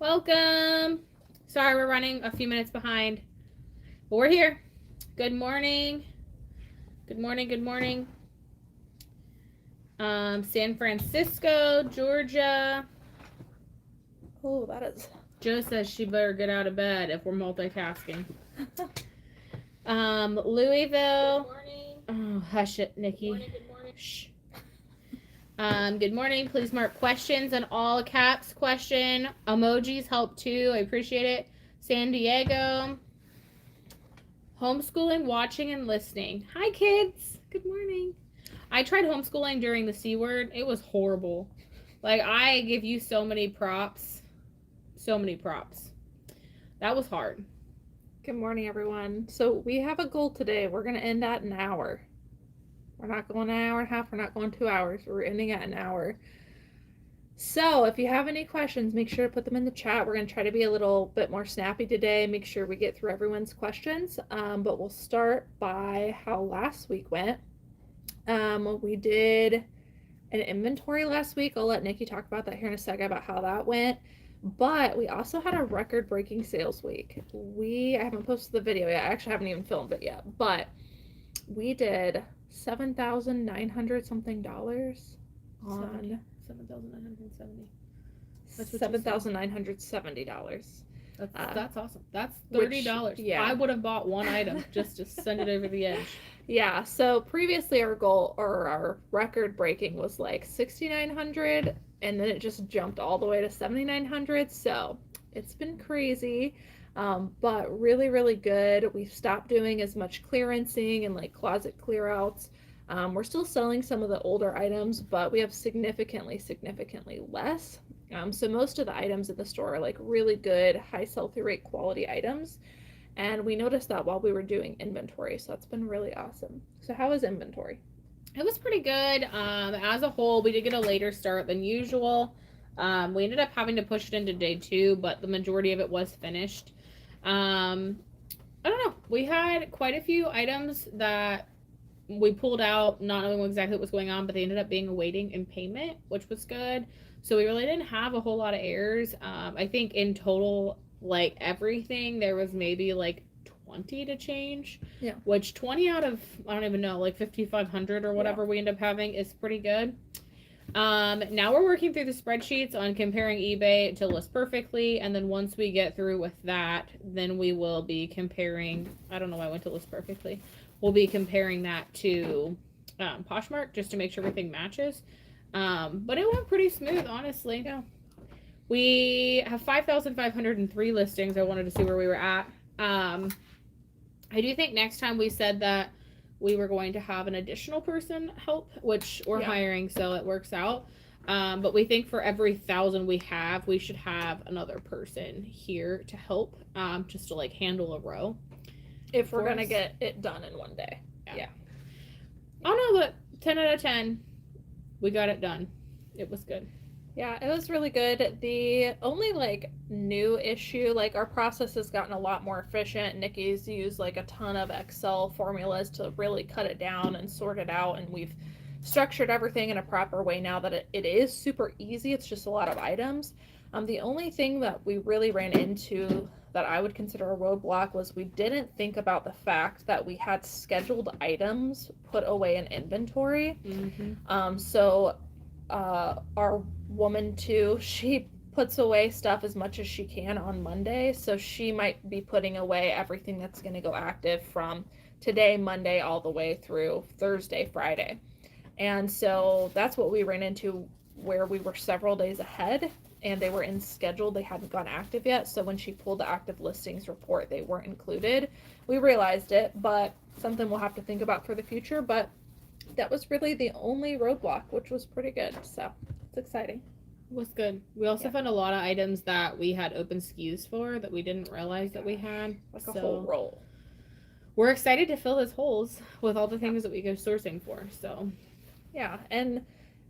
Welcome. Sorry, we're running a few minutes behind, but we're here. Good morning. Good morning. Good morning. San Francisco, Georgia. Oh, that is. Joe says she better get out of bed if we're multitasking. Louisville. Good morning. Oh, hush it, Nikki. Good morning. Good morning. Shh. Good morning. Please mark questions in all caps. Question. Emojis help too. I appreciate it. San Diego. Homeschooling, watching, and listening. Hi, kids. Good morning. I tried homeschooling during the C word. It was horrible. Like, I give you so many props. So many props. That was hard. Good morning, everyone. So we have a goal today. We're going to end at an hour. We're not going an hour and a half. We're not going 2 hours. We're ending at an hour. So if you have any questions, make sure to put them in the chat. We're going to try to be a little bit more snappy today. Make sure we get through everyone's questions. But we'll start by how last week went. We did an inventory last week. I'll let Nikki talk about that here in a second about how that went. But we also had a record-breaking sales week. I haven't posted the video yet. I actually haven't even filmed it yet. But we did $7,900 something dollars on $7,970. $7,970. That's awesome. That's $30. Yeah. I would have bought one item just to send it over the edge. Yeah. So previously our goal or our record breaking was like 6,900, and then it just jumped all the way to 7,900. So it's been crazy. But really, really good. We've stopped doing as much clearancing and like closet clear outs. We're still selling some of the older items, but we have significantly less. So most of the items in the store are like really good, high sell-through rate quality items. And we noticed that while we were doing inventory. So that's been really awesome. So how was inventory? It was pretty good. As a whole, we did get a later start than usual. We ended up having to push it into day 2, but the majority of it was finished. I don't know. We had quite a few items that we pulled out not knowing exactly what was going on, but they ended up being awaiting in payment, which was good. So we really didn't have a whole lot of errors. I think in total, like everything, there was maybe like 20 to change. Yeah. Which 20 out of, I don't even know, like 5,500 or whatever we end up having is pretty good. Now we're working through the spreadsheets on comparing eBay to List Perfectly, and then once we get through with that, then we will be comparing, I don't know why I went to List Perfectly. We'll be comparing that to Poshmark just to make sure everything matches. But it went pretty smooth, honestly. Yeah. We have 5,503 listings. I wanted to see where we were at. I do think next time we said that we were going to have an additional person help, which we're hiring, so it works out. But we think for every 1,000 we have, we should have another person here to help, just to like handle a row. If we're going to get it done in one day. Yeah. Oh no, but 10 out of 10, we got it done. It was good. Yeah, it was really good. The only like new issue, like our process has gotten a lot more efficient. Nikki's used like a ton of Excel formulas to really cut it down and sort it out, and we've structured everything in a proper way now that it is super easy. It's just a lot of items. The only thing that we really ran into that I would consider a roadblock was we didn't think about the fact that we had scheduled items put away in inventory. Mm-hmm. So our woman too, she puts away stuff as much as she can on Monday, so she might be putting away everything that's going to go active from today, Monday, all the way through Thursday, Friday. And so that's what we ran into, where we were several days ahead and they were in schedule, they hadn't gone active yet. So when she pulled the active listings report, they weren't included. We realized it, but something we'll have to think about for the future. But that was really the only roadblock, which was pretty good. So it's exciting. It was good. We also found a lot of items that we had open SKUs for that we didn't realize that we had. Like a whole roll. We're excited to fill those holes with all the things that we go sourcing for. So yeah, and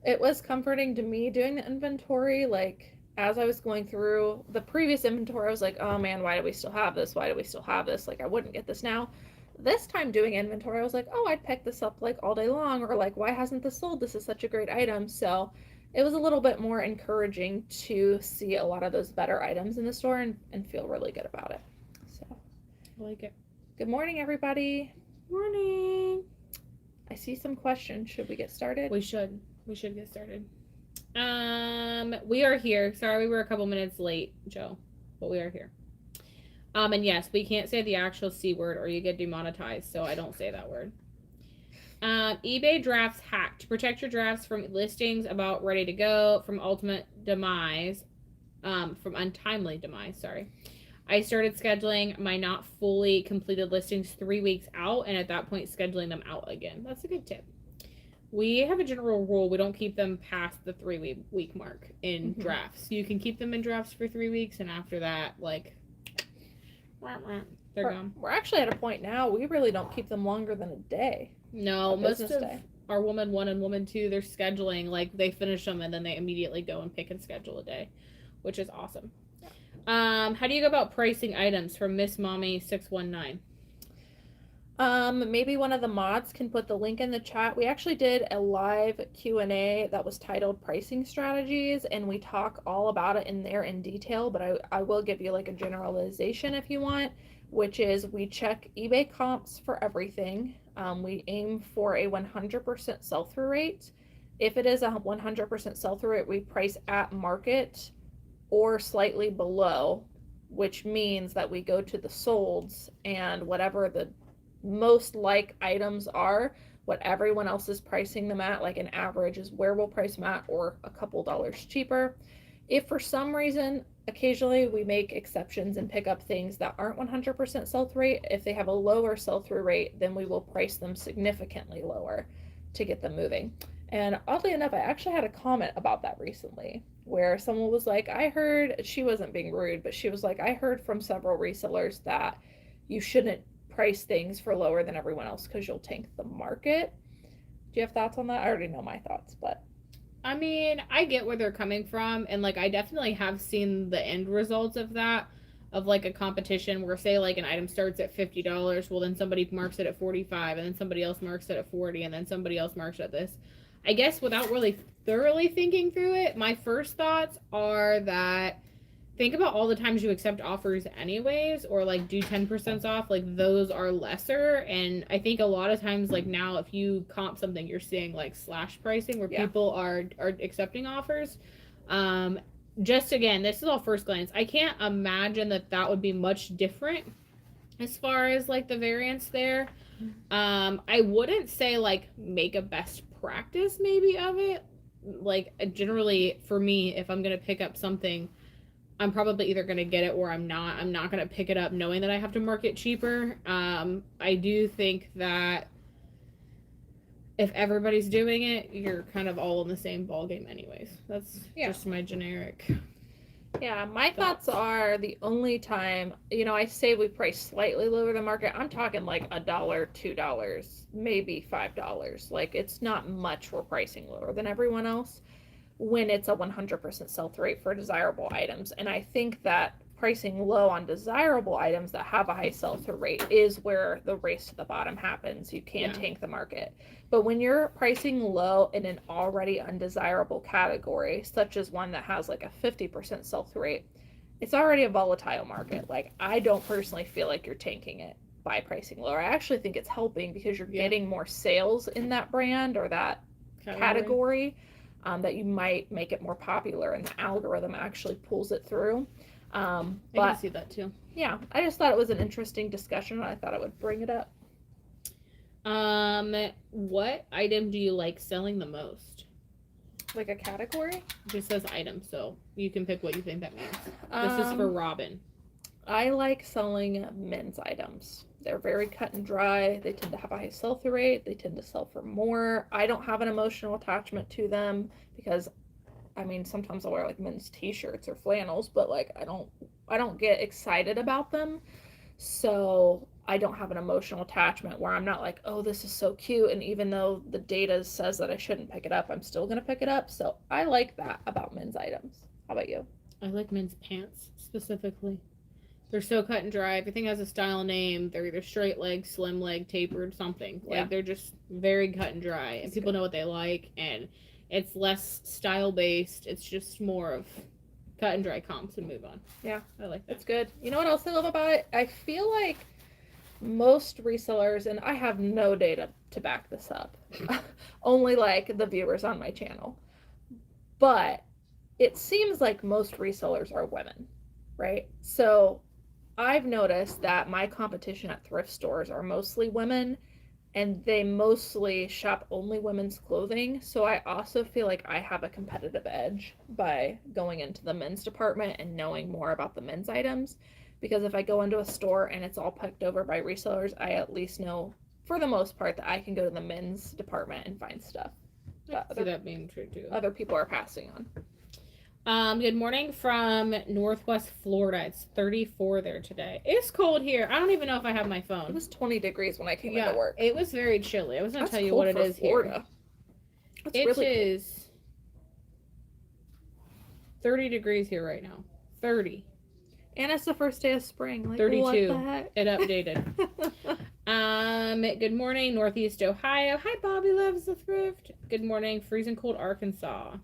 it was comforting to me doing the inventory. Like as I was going through the previous inventory, I was like, oh man, why do we still have this? Why do we still have this? Like I wouldn't get this now. This time doing inventory, I was like, oh, I'd pick this up like all day long, or like, why hasn't this sold? This is such a great item. So it was a little bit more encouraging to see a lot of those better items in the store and feel really good about it. So, I like it. good morning, everybody. Morning. I see some questions. Should we get started? We should get started. We are here. Sorry we were a couple minutes late, Joe, but we are here. And yes, we can't say the actual C word or you get demonetized, so I don't say that word. eBay drafts hacked. To protect your drafts from listings about ready to go, from ultimate demise, from untimely demise, sorry. I started scheduling my not fully completed listings 3 weeks out, and at that point scheduling them out again. That's a good tip. We have a general rule, we don't keep them past the 3 week mark in drafts. You can keep them in drafts for 3 weeks, and after that, like, they're gone. We're actually at a point now, we really don't keep them longer than a day. No, most of our woman 1 and woman 2, they're scheduling, like, they finish them and then they immediately go and pick and schedule a day, which is awesome. How do you go about pricing items? From Miss Mommy 619. Maybe one of the mods can put the link in the chat. We actually did a live Q&A that was titled Pricing Strategies, and we talk all about it in there in detail, but I will give you like a generalization if you want, which is we check eBay comps for everything. We aim for a 100% sell-through rate. If it is a 100% sell-through rate, we price at market or slightly below, which means that we go to the solds and whatever the most like items are, what everyone else is pricing them at, like an average is where we'll price them at, or a couple dollars cheaper. If for some reason, occasionally we make exceptions and pick up things that aren't 100% sell-through rate, if they have a lower sell-through rate, then we will price them significantly lower to get them moving. And oddly enough, I actually had a comment about that recently where someone was like, I heard, she wasn't being rude, but she was like, I heard from several resellers that you shouldn't price things for lower than everyone else because you'll tank the market. Do you have thoughts on that? I already know my thoughts, but I mean, I get where they're coming from, and like I definitely have seen the end results of that, of like a competition where say like an item starts at $50, well then somebody marks it at 45, and then somebody else marks it at 40, and then somebody else marks it at this. I guess without really thoroughly thinking through it, my first thoughts are that think about all the times you accept offers anyways, or like do 10% off, like those are lesser. And I think a lot of times like now if you comp something, you're seeing like slash pricing where people are accepting offers. Just again, this is all first glance. I can't imagine that would be much different as far as like the variance there. I wouldn't say like make a best practice maybe of it. Like generally for me, if I'm gonna pick up something, I'm probably either gonna get it or I'm not. I'm not gonna pick it up knowing that I have to mark it cheaper. I do think that if everybody's doing it, you're kind of all in the same ballgame anyways. That's just my generic. Yeah, my thoughts are the only time, I say we price slightly lower than market, I'm talking like $1, $2, maybe $5. Like it's not much we're pricing lower than everyone else when it's a 100% sell-through rate for desirable items. And I think that pricing low on desirable items that have a high sell-through rate is where the race to the bottom happens. You can tank the market. But when you're pricing low in an already undesirable category, such as one that has like a 50% sell-through rate, it's already a volatile market. Like I don't personally feel like you're tanking it by pricing lower. I actually think it's helping because you're getting more sales in that brand or that category. That you might make it more popular and the algorithm actually pulls it through. I can see that too. Yeah, I just thought it was an interesting discussion and I thought I would bring it up. What item do you like selling the most? Like a category? It just says item, so you can pick what you think that means. This is for Robin. I like selling men's items. They're very cut and dry. They tend to have a high sell-through rate. They tend to sell for more. I don't have an emotional attachment to them because, I mean, sometimes I'll wear like men's t-shirts or flannels, but like I don't get excited about them. So I don't have an emotional attachment where I'm not like, oh, this is so cute. And even though the data says that I shouldn't pick it up, I'm still going to pick it up. So I like that about men's items. How about you? I like men's pants specifically. They're so cut and dry. Everything has a style name. They're either straight leg, slim leg, tapered, something. Like they're just very cut and dry. And people know what they like. And It's less style based. It's just more of cut and dry comps and move on. Yeah. I like that. It's good. You know what else I love about it? I feel like most resellers, and I have no data to back this up, only like the viewers on my channel, but it seems like most resellers are women, right? So I've noticed that my competition at thrift stores are mostly women, and they mostly shop only women's clothing. So I also feel like I have a competitive edge by going into the men's department and knowing more about the men's items. Because if I go into a store and it's all picked over by resellers, I at least know, for the most part, that I can go to the men's department and find stuff I see that being true too. other people are passing on. Good morning from Northwest Florida. It's 34 there today. It's cold here. I don't even know if I have my phone. It was 20 degrees when I came into work. It was very chilly. I was going to That's tell you cold what it for is Florida. here. That's It really is 30 degrees here right now. 30. And it's the first day of spring. Like, 32. What the heck? It updated. Good morning, Northeast Ohio. Hi, Bobby loves the thrift. Good morning, freezing cold Arkansas.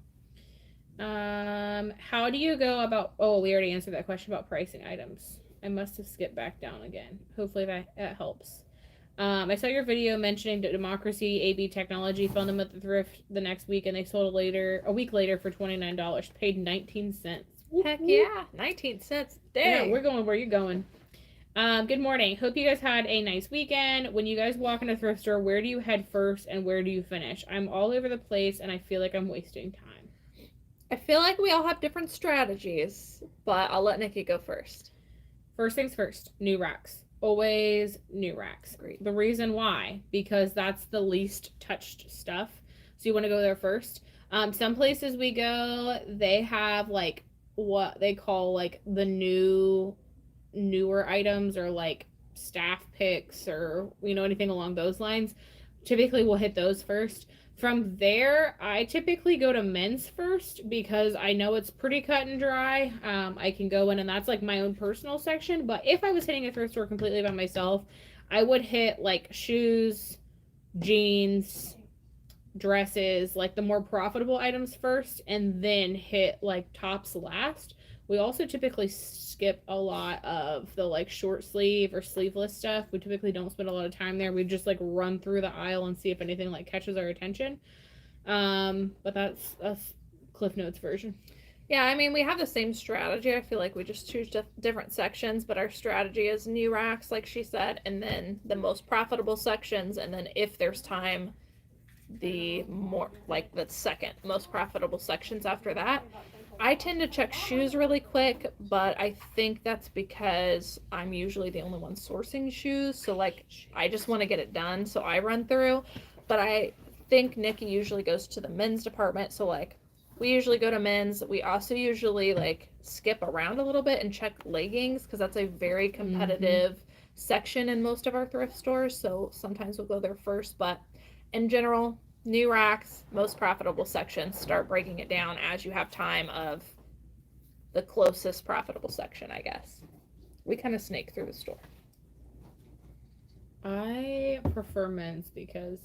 How do you go about, we already answered that question about pricing items. I must have skipped back down again. Hopefully that helps. I saw your video mentioning Democracy AB Technology. Found them at the thrift the next week, and they sold a week later for $29. Paid 19 cents. Heck yeah, 19 cents. Dang. Yeah, we're going where you're going. Good morning. Hope you guys had a nice weekend. When you guys walk into a thrift store, where do you head first and where do you finish? I'm all over the place and I feel like I'm wasting time. I feel like we all have different strategies, but I'll let Nikki go first. First things first, new racks. Always new racks. Agreed. The reason why, because that's the least touched stuff. So you want to go there first. Some places we go, they have like what they call like the newer items or like staff picks or anything along those lines. Typically we'll hit those first. From there, I typically go to men's first because I know it's pretty cut and dry. I can go in and that's like my own personal section. But if I was hitting a thrift store completely by myself, I would hit like shoes, jeans, dresses, like the more profitable items first, and then hit like tops last. We also typically skip a lot of the like short sleeve or sleeveless stuff. We typically don't spend a lot of time there. We just like run through the aisle and see if anything like catches our attention. But that's a Cliff Notes version. Yeah, I mean, we have the same strategy. I feel like we just choose different sections, but our strategy is new racks, like she said, and then the most profitable sections, and then if there's time, the more like the second most profitable sections after that. I tend to check shoes really quick, but I think that's because I'm usually the only one sourcing shoes. So like I just want to get it done, so I run through. But I think Nikki usually goes to the men's department, so like we usually go to men's. We also usually like skip around a little bit and check leggings because that's a very competitive section in most of our thrift stores. So sometimes we'll go there first, but in general, new racks, most profitable sections, start breaking it down as you have time of the closest profitable section, I guess. We kind of snake through the store. I prefer men's because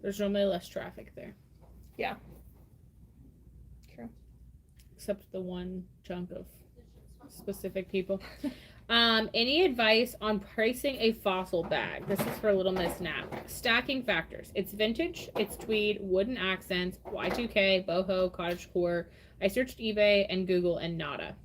there's normally less traffic there. Yeah. True. Except the one chunk of specific people. Any advice on pricing a fossil bag? This is for Little Miss Nap. Stacking factors. It's vintage, it's tweed, wooden accents, Y2K, boho, cottagecore. I searched eBay and Google and nada.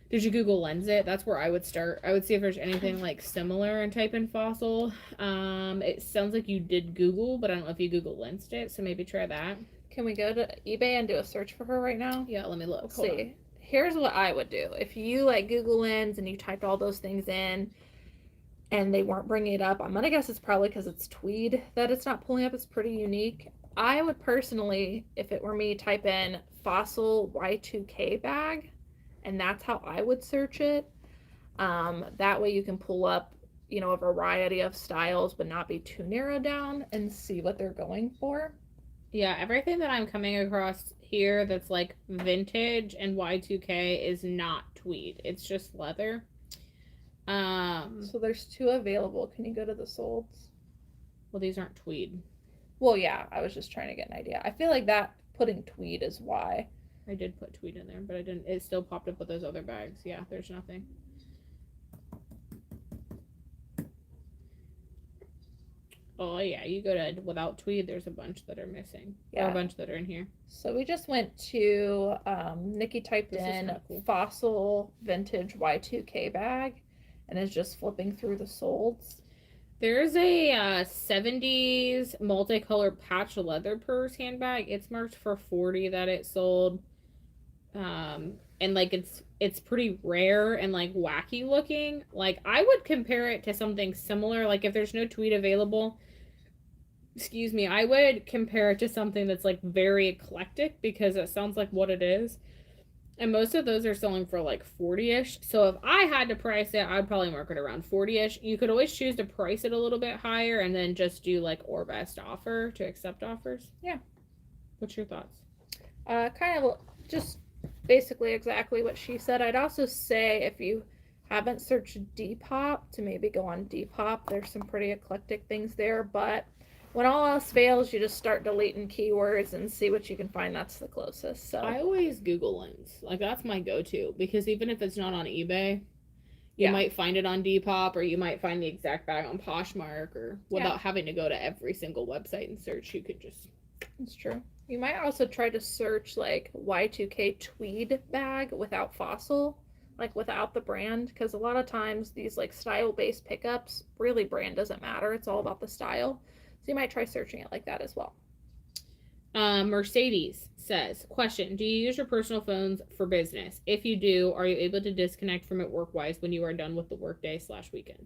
Did you Google lens it? That's where I would start. I would see if there's anything like similar and type in fossil. It sounds like you did Google, but I don't know if you Google lensed it, so maybe try that. Can we go to eBay and do a search for her right now? Yeah, let me look. Let's see. Here's what I would do. If you like Google Lens and you typed all those things in and they weren't bringing it up, I'm going to guess it's probably because it's tweed that it's not pulling up. It's pretty unique. I would personally, if it were me, type in fossil Y2K bag, and that's how I would search it. That way you can pull up, a variety of styles but not be too narrowed down and see what they're going for. Yeah, everything that I'm coming across here that's like vintage and Y2K is not tweed. It's just leather. So there's two available. Can you go to the solds? Well, these aren't tweed. Well, yeah, I was just trying to get an idea. I feel like that putting tweed is why. I did put tweed in there, but I didn't. It still popped up with those other bags. Yeah, there's nothing. Oh yeah, you go to without tweed. There's a bunch that are missing. Yeah, or a bunch that are in here. So we just went to Nikki typed in cool. Fossil vintage Y2K bag, and is just flipping through the solds. There's a 70s multicolored patch leather purse handbag. It's marked for 40 that it sold. And like it's pretty rare and like wacky looking. Like I would compare it to something similar. Like if there's no tweed available, excuse me, I would compare it to something that's like very eclectic, because it sounds like what it is. And most of those are selling for like 40-ish. So if I had to price it, I'd probably mark it around 40-ish. You could always choose to price it a little bit higher and then just do like or best offer to accept offers. Yeah. What's your thoughts? Kind of just basically exactly what she said. I'd also say if you haven't searched Depop, to maybe go on Depop. There's some pretty eclectic things there, but when all else fails, you just start deleting keywords and see what you can find that's the closest. So I always Google links. Like that's my go-to, because even if it's not on eBay, you might find it on Depop, or you might find the exact bag on Poshmark, or without having to go to every single website and search, you could just... That's true. You might also try to search like Y2K tweed bag without Fossil, like without the brand, because a lot of times these like style-based pickups, really brand doesn't matter. It's all about the style. So you might try searching it like that as well. Mercedes says, question, do you use your personal phones for business? If you do, are you able to disconnect from it work-wise when you are done with the workday/weekend?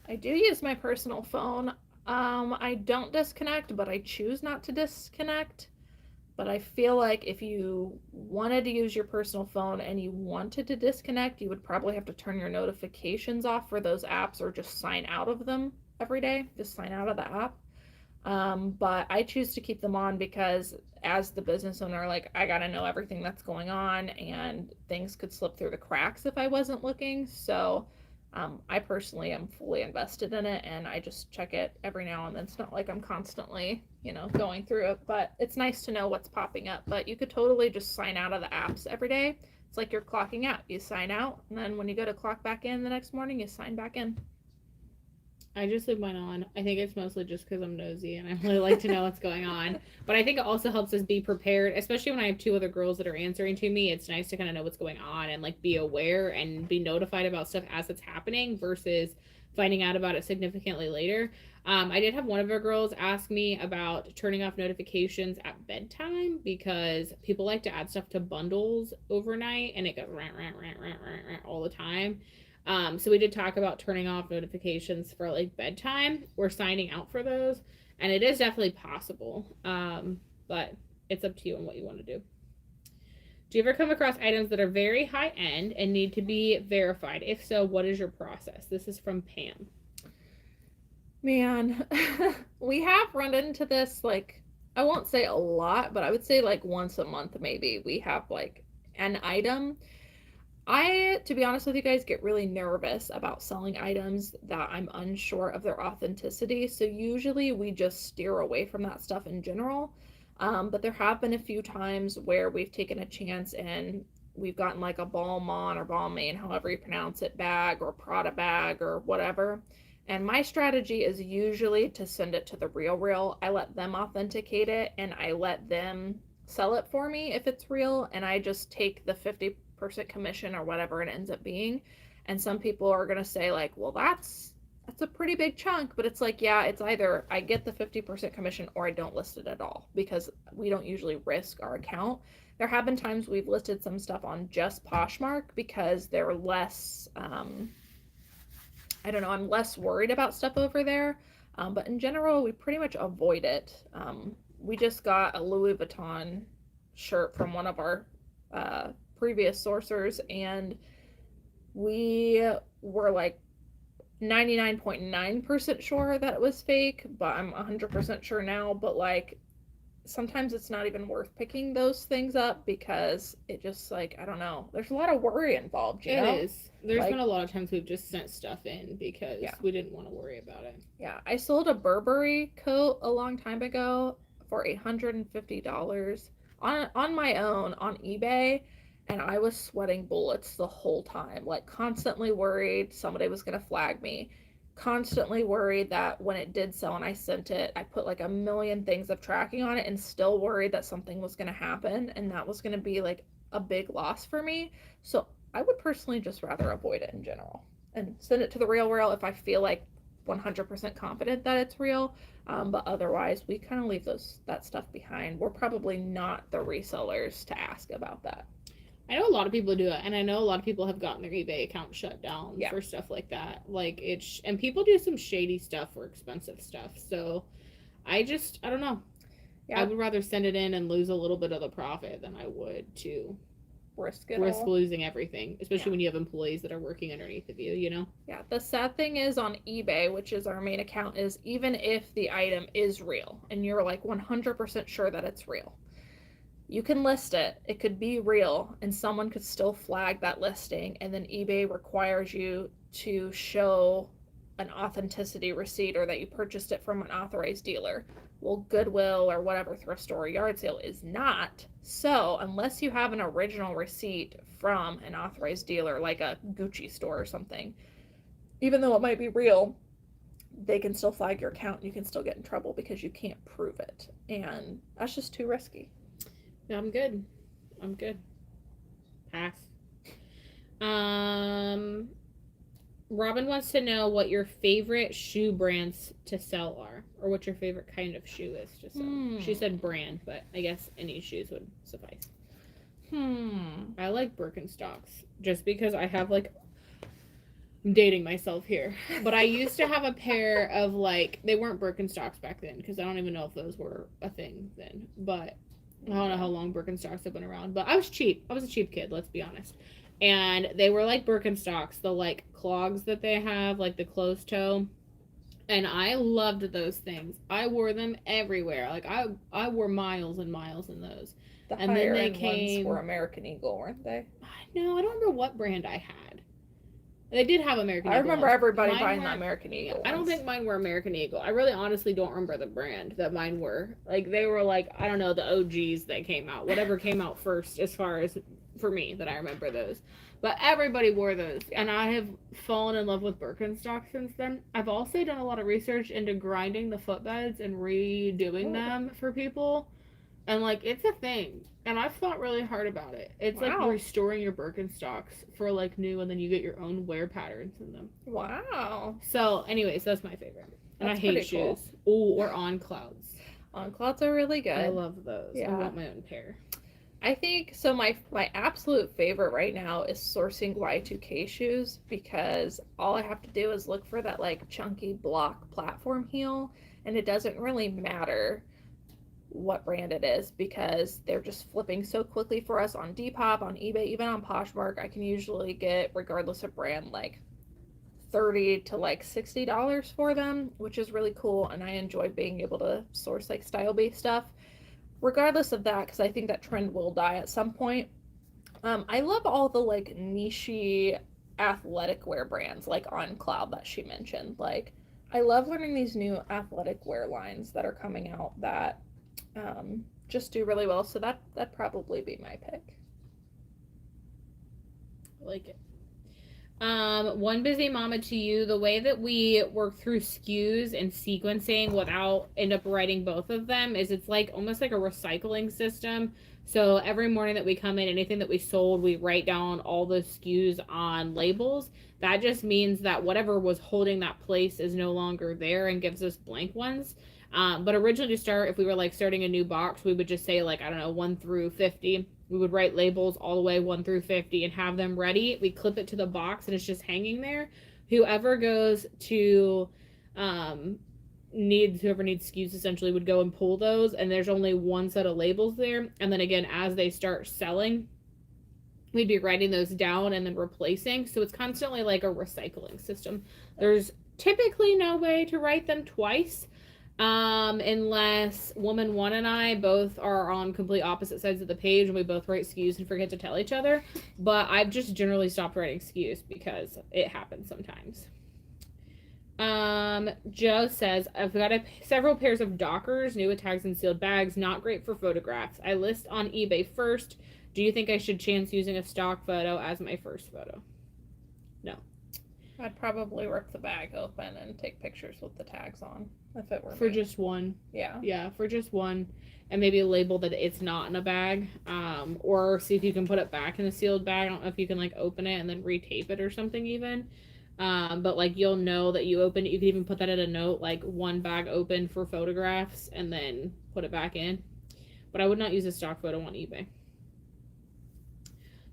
I do use my personal phone. I don't disconnect, but I choose not to disconnect. But I feel like if you wanted to use your personal phone and you wanted to disconnect, you would probably have to turn your notifications off for those apps, or just sign out of them every day. Just sign out of the app. But I choose to keep them on because as the business owner, like I gotta know everything that's going on, and things could slip through the cracks if I wasn't looking. So I personally am fully invested in it, and I just check it every now and then. It's not like I'm constantly, going through it, but it's nice to know what's popping up. But you could totally just sign out of the apps every day. It's like you're clocking out. You sign out, and then when you go to clock back in the next morning, you sign back in. I just leave mine on. I think it's mostly just because I'm nosy and I really like to know what's going on. But I think it also helps us be prepared, especially when I have two other girls that are answering to me. It's nice to kind of know what's going on and like be aware and be notified about stuff as it's happening versus finding out about it significantly later. I did have one of our girls ask me about turning off notifications at bedtime, because people like to add stuff to bundles overnight and it goes rant, rant, rant, rant, rant, rant all the time. So we did talk about turning off notifications for like bedtime. We're signing out for those, and it is definitely possible. But it's up to you and what you want to do. Do you ever come across items that are very high end and need to be verified? If so, what is your process? This is from Pam. Man, we have run into this, like, I won't say a lot, but I would say like once a month maybe we have like an item. To be honest with you guys, get really nervous about selling items that I'm unsure of their authenticity. So usually we just steer away from that stuff in general. But there have been a few times where we've taken a chance and we've gotten like a Balmain or Balmain, however you pronounce it, bag or Prada bag or whatever. And my strategy is usually to send it to the Real. I let them authenticate it and I let them sell it for me if it's real. And I just take the 50% commission or whatever it ends up being. And some people are going to say like, well, that's a pretty big chunk, but it's like, yeah, it's either I get the 50% commission or I don't list it at all, because we don't usually risk our account. There have been times we've listed some stuff on just Poshmark because they're less, I don't know, I'm less worried about stuff over there. But in general, we pretty much avoid it. We just got a Louis Vuitton shirt from one of our previous sourcers, and we were like 99.9% sure that it was fake, but I'm 100% sure now. But like sometimes it's not even worth picking those things up because it just like, I don't know, there's a lot of worry involved, you know? It is. There's Like, been a lot of times we've just sent stuff in because Yeah. we didn't want to worry about it. yeah, I sold a Burberry coat a long time ago for $150 on my own on eBay, and I was sweating bullets the whole time, like constantly worried somebody was going to flag me, constantly worried that when it did sell and I sent it, I put like a million things of tracking on it and still worried that something was going to happen and that was going to be like a big loss for me. So I would personally just rather avoid it in general and send it to the real world if I feel like 100% confident that it's real. But otherwise, we kind of leave that stuff behind. We're probably not the resellers to ask about that. I know a lot of people do it, and I know a lot of people have gotten their eBay account shut down Yeah. for stuff like that. Like and people do some shady stuff for expensive stuff. So I don't know. Yeah. I would rather send it in and lose a little bit of the profit than I would to risk losing everything, especially Yeah. when you have employees that are working underneath of you, you know? Yeah. The sad thing is on eBay, which is our main account, is even if the item is real and you're like 100% sure that it's real, you can list it. It could be real, and someone could still flag that listing, and then eBay requires you to show an authenticity receipt or that you purchased it from an authorized dealer. Well, Goodwill or whatever thrift store or yard sale is not. So, unless you have an original receipt from an authorized dealer, like a Gucci store or something, even though it might be real, they can still flag your account and you can still get in trouble because you can't prove it. And that's just too risky. Yeah, I'm good. Pass. Robin wants to know what your favorite shoe brands to sell are, or what your favorite kind of shoe is to sell. She said brand, but I guess any shoes would suffice. I like Birkenstocks just because I have like, I'm dating myself here, but I used to have a pair of like, they weren't Birkenstocks back then because I don't even know if those were a thing then, but I don't know how long Birkenstocks have been around, but I was cheap. I was a cheap kid, let's be honest. And they were like Birkenstocks, the like clogs that they have, like the closed toe. And I loved those things. I wore them everywhere. Like I wore miles and miles in those. The And then higher they end came- ones were American Eagle, weren't they? No, I don't remember what brand I had. They did have American I Eagle remember ones. everybody Mine buying the weren't- American Eagle I don't ones. think mine were American Eagle. I really honestly don't remember the brand that mine were. Like they were like, I don't know, the OGs that came out. Whatever came out first as far as for me that I remember those. But everybody wore those. And I have fallen in love with Birkenstocks since then. I've also done a lot of research into grinding the footbeds and redoing them for people. And like it's a thing. And I've thought really hard about it. It's like Wow. restoring your Birkenstocks for like new, and then you get your own wear patterns in them. Wow. So anyways, that's my favorite. And That's I hate pretty cool. shoes. Oh, or On Clouds. On Clouds are really good. I love those. I Yeah. want my own pair. I think so. My absolute favorite right now is sourcing Y2K shoes because all I have to do is look for that like chunky block platform heel, and it doesn't really matter what brand it is because they're just flipping so quickly for us on Depop, on eBay, even on Poshmark. I can usually get, regardless of brand, like $30 to like $60 for them, which is really cool, and I enjoy being able to source like style-based stuff regardless of that, because I think that trend will die at some point. I love all the like niche athletic wear brands like On Cloud that she mentioned. Like, I love learning these new athletic wear lines that are coming out that just do really well. So that'd probably be my pick. I like it. One busy mama to you. The way that we work through SKUs and sequencing without end up writing both of them is it's like almost like a recycling system. So every morning that we come in, anything that we sold, we write down all the SKUs on labels. That just means that whatever was holding that place is no longer there and gives us blank ones. But originally to start, if we were like starting a new box, we would just say like, I don't know, 1 through 50. We would write labels all the way 1 through 50 and have them ready. We clip it to the box and it's just hanging there. Whoever goes to whoever needs SKUs essentially would go and pull those, and there's only one set of labels there. And then again, as they start selling, we'd be writing those down and then replacing. So it's constantly like a recycling system. There's typically no way to write them twice. Unless woman one and I both are on complete opposite sides of the page and we both write SKUs and forget to tell each other. But I've just generally stopped writing SKUs because it happens sometimes. Joe says, I've got several pairs of Dockers, new with tags and sealed bags, not great for photographs. I list on eBay first. Do you think I should chance using a stock photo as my first photo? No. I'd probably rip the bag open and take pictures with the tags on if it were For me. just one. Yeah. Yeah, for just one. And maybe label that it's not in a bag. Or see if you can put it back in a sealed bag. I don't know if you can like open it and then retape it or something even. But like you'll know that you opened it. You can even put that in a note, like one bag open for photographs and then put it back in. But I would not use a stock photo on eBay.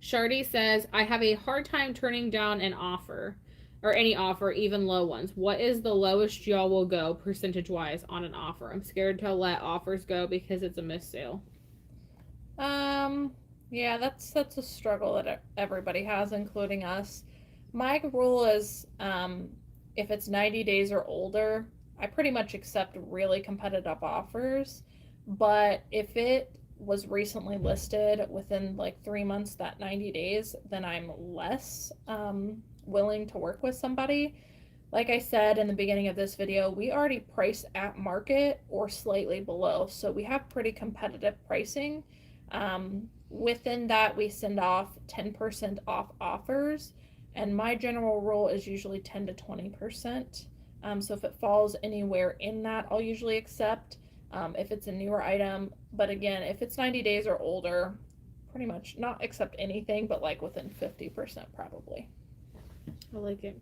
Shardy says, I have a hard time turning down an offer. Or any offer, even low ones. What is the lowest y'all will go percentage-wise on an offer? I'm scared to let offers go because it's a missed sale. Yeah, that's a struggle that everybody has, including us. My rule is, if it's 90 days or older, I pretty much accept really competitive offers. But if it was recently listed within like 3 months, that 90 days, then I'm less willing to work with somebody. Like I said in the beginning of this video, we already price at market or slightly below, so we have pretty competitive pricing. Within that, we send off 10% off offers, and my general rule is usually 10 to 20%. So if it falls anywhere in that, I'll usually accept. If it's a newer item, but again, if it's 90 days or older, pretty much not accept anything, but like within 50% probably. I like it.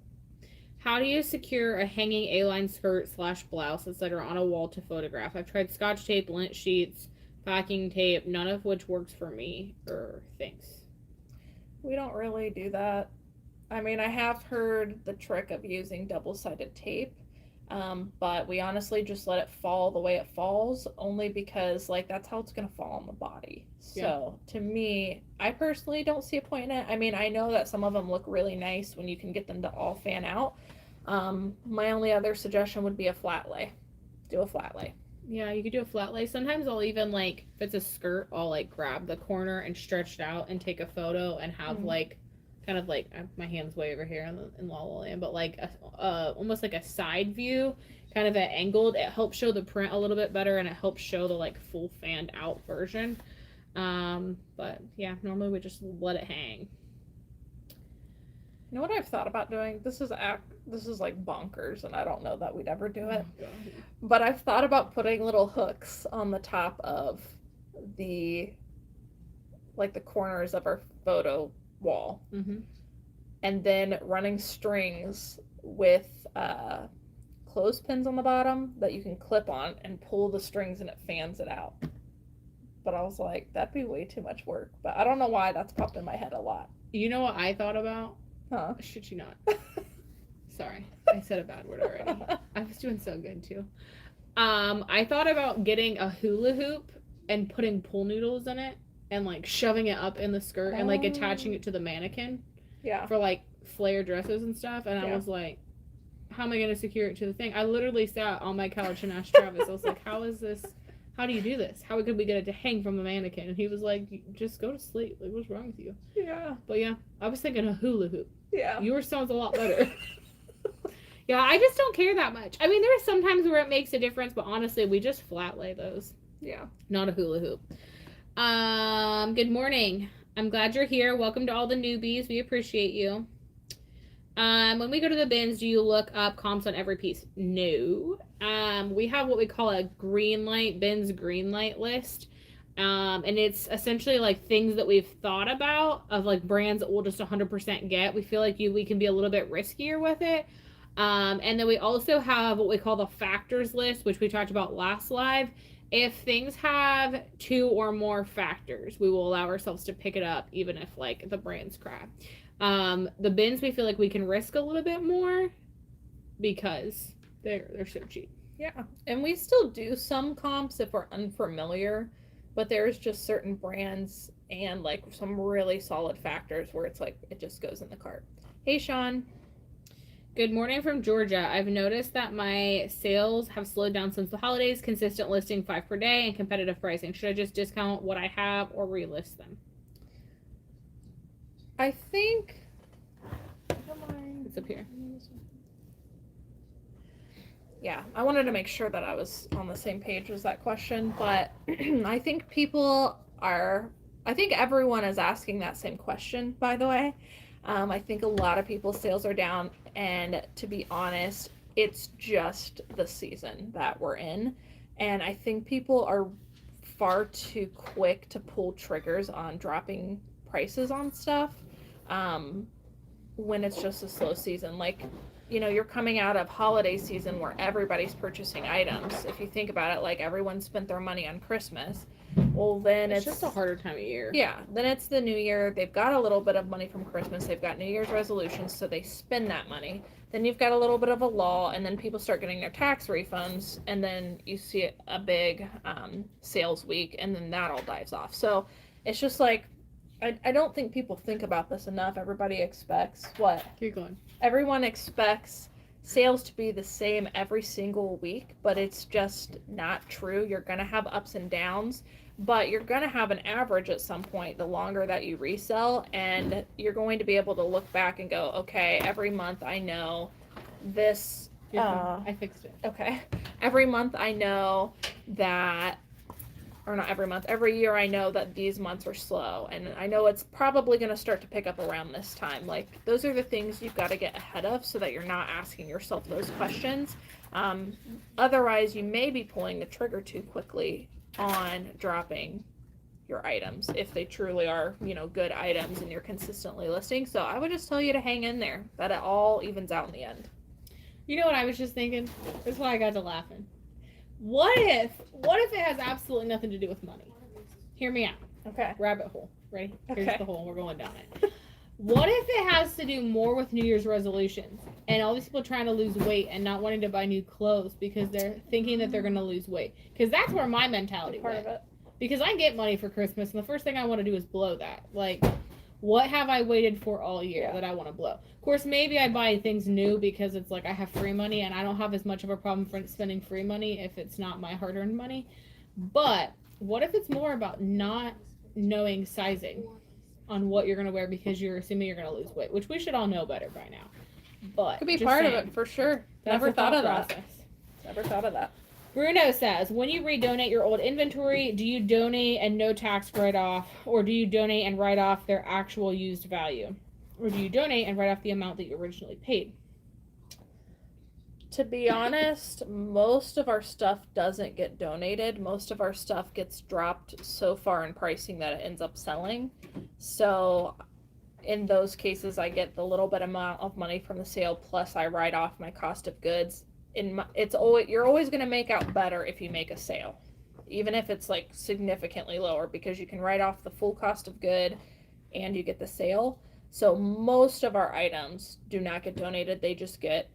How do you secure a hanging A-line skirt / blouse, etc. on a wall to photograph? I've tried scotch tape, lint sheets, packing tape, none of which works for me or things. We don't really do that. I mean, I have heard the trick of using double-sided tape, but we honestly just let it fall the way it falls, only because like that's how it's gonna fall on the body. So to me, I personally don't see a point in it. I mean, I know that some of them look really nice when you can get them to all fan out. My only other suggestion would be a flat lay. Do a flat lay. Yeah, you could do a flat lay. Sometimes I'll even like, if it's a skirt, I'll like grab the corner and stretch it out and take a photo and have like kind of like, my hand's way over here in La La Land, but like almost like a side view, kind of angled. It helps show the print a little bit better, and it helps show the like full fanned out version. But yeah, normally we just let it hang. You know what I've thought about doing? This is like bonkers, and I don't know that we'd ever do it. Oh, but I've thought about putting little hooks on the top of the corners of our photo wall, and then running strings with clothespins on the bottom that you can clip on and pull the strings, and it fans it out. But I was like, that'd be way too much work. But I don't know why that's popped in my head a lot. You know what I thought about? Huh? Should you not? Sorry, I said a bad word already. I was doing so good too. I thought about getting a hula hoop and putting pool noodles in it and like shoving it up in the skirt and like attaching it to the mannequin. Yeah. For like flare dresses and stuff. And I was like, how am I going to secure it to the thing? I literally sat on my couch and asked Travis, I was like, how do you do this? How could we get it to hang from the mannequin? And he was like, just go to sleep. Like, what's wrong with you? Yeah. But yeah, I was thinking a hula hoop. Yeah. Yours sounds a lot better. Yeah, I just don't care that much. I mean, there are some times where it makes a difference, but honestly, we just flat lay those. Yeah. Not a hula hoop. Good morning. I'm glad you're here. Welcome to all the newbies. We appreciate you. When we go to the bins, do you look up comps on every piece? No. We have what we call a bins green light list. And it's essentially like things that we've thought about of like brands that we'll just 100% get. We feel like we can be a little bit riskier with it. And then we also have what we call the factors list, which we talked about last live. If things have 2 or more factors, we will allow ourselves to pick it up, even if like the brand's crap. The bins, we feel like we can risk a little bit more because they're so cheap. Yeah, and we still do some comps if we're unfamiliar, but there's just certain brands and like some really solid factors where it's like it just goes in the cart. Hey, Sean. Good morning from Georgia. I've noticed that my sales have slowed down since the holidays. Consistent listing 5 per day and competitive pricing. Should I just discount what I have or relist them? I think It's up here. Yeah, I wanted to make sure that I was on the same page as that question, but I think everyone is asking that same question, by the way. I think a lot of people's sales are down, and to be honest, it's just the season that we're in. And I think people are far too quick to pull triggers on dropping prices on stuff when it's just a slow season. Like, you're coming out of holiday season where everybody's purchasing items. If you think about it, like everyone spent their money on Christmas. Well, then it's just a harder time of year. Yeah, then it's the new year. They've got a little bit of money from Christmas. They've got New Year's resolutions, so they spend that money. Then you've got a little bit of a lull, and then people start getting their tax refunds, and then you see a big sales week, and then that all dives off. So it's just like, I don't think people think about this enough. Everybody expects what? Keep going. Everyone expects sales to be the same every single week, but it's just not true. You're going to have ups and downs, but you're going to have an average at some point the longer that you resell, and you're going to be able to look back and go, okay, every month I know this. I fixed it. Okay. Every month I know that, or not every month, every year I know that these months are slow, and I know it's probably going to start to pick up around this time. Like, those are the things you've got to get ahead of so that you're not asking yourself those questions. Otherwise, you may be pulling the trigger too quickly on dropping your items if they truly are, good items and you're consistently listing. So I would just tell you to hang in there, that it all evens out in the end. You know what I was just thinking? That's why I got to laughing. What if it has absolutely nothing to do with money? Hear me out. Okay. Rabbit hole. Ready? Here's Okay. the hole. We're going down it. What if it has to do more with New Year's resolutions and all these people trying to lose weight and not wanting to buy new clothes because they're thinking that they're going to lose weight? Because that's where my mentality Part went. of it. Because I get money for Christmas, and the first thing I want to do is blow that. Like, what have I waited for all year that I want to blow? Of course, maybe I buy things new because it's like I have free money, and I don't have as much of a problem for spending free money if it's not my hard-earned money. But what if it's more about not knowing sizing on what you're going to wear because you're assuming you're going to lose weight, which we should all know better by now. But Could be just part saying, of it for sure. that's Never the thought of thought that. process. Never thought of that. Bruno says, when you redonate your old inventory, do you donate and no tax write-off, or do you donate and write off their actual used value? Or do you donate and write off the amount that you originally paid? To be honest, most of our stuff doesn't get donated. Most of our stuff gets dropped so far in pricing that it ends up selling. So in those cases, I get the little bit amount of money from the sale, plus I write off my cost of goods. You're always going to make out better if you make a sale, even if it's like significantly lower, because you can write off the full cost of good and you get the sale. So most of our items do not get donated. They just get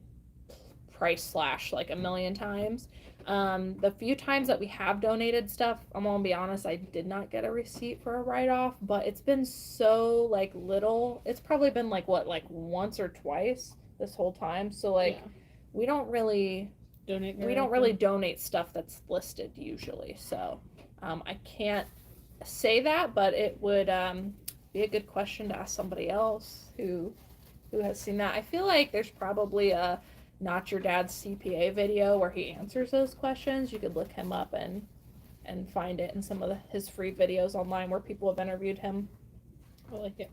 price slashed like a million times. The few times that we have donated stuff, I'm gonna be honest, I did not get a receipt for a write-off, but it's been so like little. It's probably been like once or twice this whole time. So like we don't really donate stuff that's listed usually. So I can't say that, but it would be a good question to ask somebody else who has seen that. I feel like there's probably a Not Your Dad's CPA video where he answers those questions. You could look him up and find it in some of his free videos online where people have interviewed him. I like it.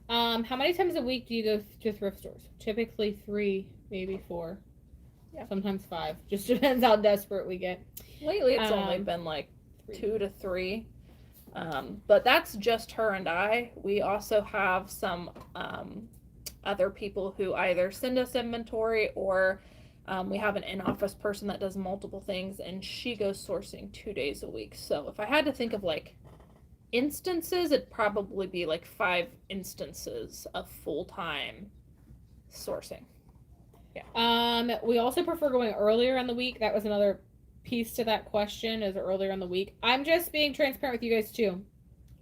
How many times a week do you go to thrift stores? Typically 3, maybe 4. Yeah. Sometimes 5. Just depends how desperate we get. Lately it's only been like 2 to 3. But that's just her and I. We also have some other people who either send us inventory or we have an in-office person that does multiple things, and she goes sourcing 2 days a week. So if I had to think of like instances, it'd probably be like 5 instances of full-time sourcing. Yeah. We also prefer going earlier in the week. That was another piece to that question, is earlier in the week. I'm just being transparent with you guys too.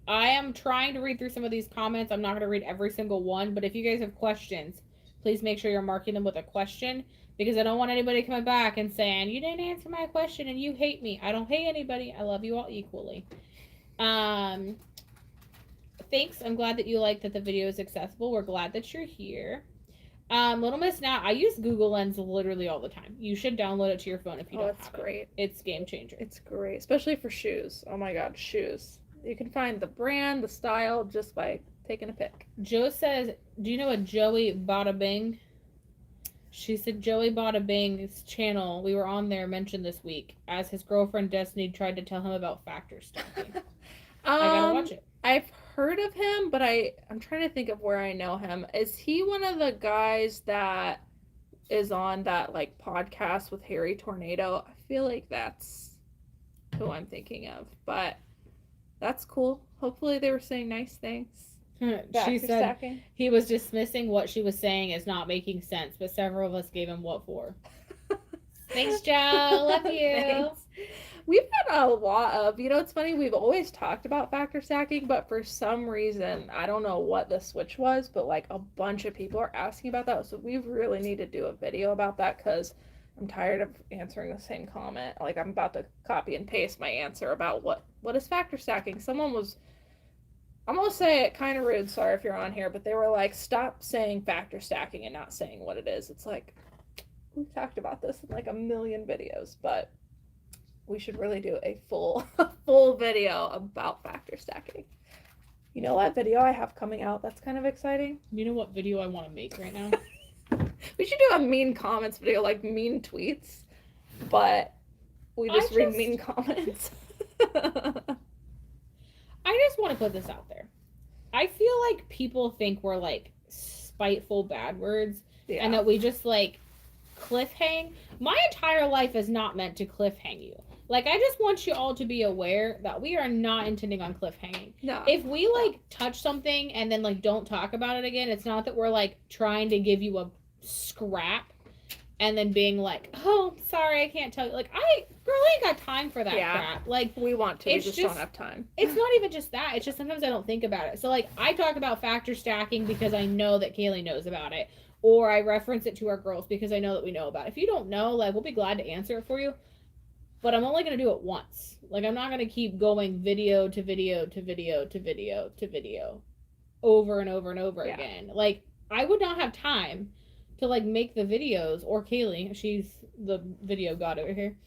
I am trying to read through some of these comments. I'm not going to read every single one, but if you guys have questions, please make sure you're marking them with a question, because I don't want anybody coming back and saying, you didn't answer my question and you hate me. I don't hate anybody. I love you all equally. Thanks. I'm glad that you like that the video is accessible. We're glad that you're here. Little Miss Now, I use Google Lens literally all the time. You should download it to your phone if you don't have it. It's great. It's game changer. It's great, especially for shoes. Oh my God, shoes. You can find the brand, the style, just by taking a pic. Joe says, do you know a Joey Bada Bing? She said Joey Bada Bing's channel, we were on there, mentioned this week, as his girlfriend Destiny tried to tell him about factor stacking. I gotta watch it. I've heard of him, but I'm trying to think of where I know him. Is he one of the guys that is on that like podcast with Harry Tornado? I feel like that's who I'm thinking of, but that's cool. Hopefully they were saying nice things. She said he was dismissing what she was saying as not making sense, but several of us gave him what for. Thanks, Joe. Love you. Thanks. We've had a lot of, it's funny, we've always talked about factor stacking, but for some reason, I don't know what the switch was, but like a bunch of people are asking about that. So we really need to do a video about that, because I'm tired of answering the same comment. Like I'm about to copy and paste my answer about what is factor stacking. Someone was, I'm going to say it kind of rude, sorry if you're on here, but they were like, stop saying factor stacking and not saying what it is. It's like, we've talked about this in like a million videos, but we should really do a full video about factor stacking. You know what video I have coming out that's kind of exciting? You know what video I want to make right now? We should do a mean comments video, like mean tweets, but we just read mean comments. I just want to put this out there. I feel like people think we're like spiteful bad words, and that we just like cliffhang. My entire life is not meant to cliffhang you. Like, I just want you all to be aware that we are not intending on cliffhanging. No. If we like touch something and then like don't talk about it again, it's not that we're like trying to give you a scrap and then being like, oh, sorry, I can't tell you. Like, I ain't got time for that crap. Like, we want to, we just don't have time. It's not even just that. It's just sometimes I don't think about it. So like, I talk about factor stacking because I know that Cayley knows about it. Or I reference it to our girls because I know that we know about it. If you don't know, like, we'll be glad to answer it for you. But I'm only going to do it once. Like, I'm not going to keep going video to video to video to video to video over and over and over again. Like, I would not have time to, like, make the videos. Or Cayley, she's the video god over here.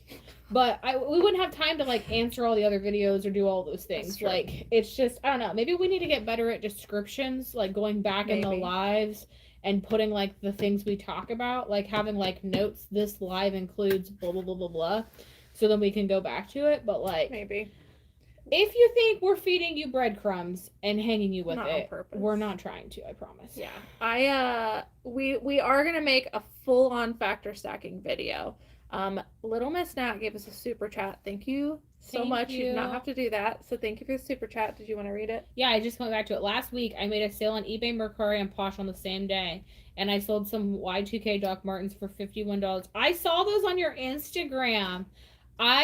But we wouldn't have time to, like, answer all the other videos or do all those things. Like, it's just, I don't know. Maybe we need to get better at descriptions, like, going back in the lives and putting, like, the things we talk about. Like, having, like, notes, this live includes blah, blah, blah, blah, blah. So then we can go back to it. But, like, maybe if you think we're feeding you breadcrumbs and hanging you with not it, on purpose. We're not trying to, I promise. Yeah. We are going to make a full-on factor stacking video. Little Miss Nat gave us a super chat. Thank you so much. You did not have to do that. So thank you for the super chat. Did you want to read it? Yeah, I just went back to it. Last week, I made a sale on eBay, Mercari, and Posh on the same day. And I sold some Y2K Doc Martens for $51. I saw those on your Instagram.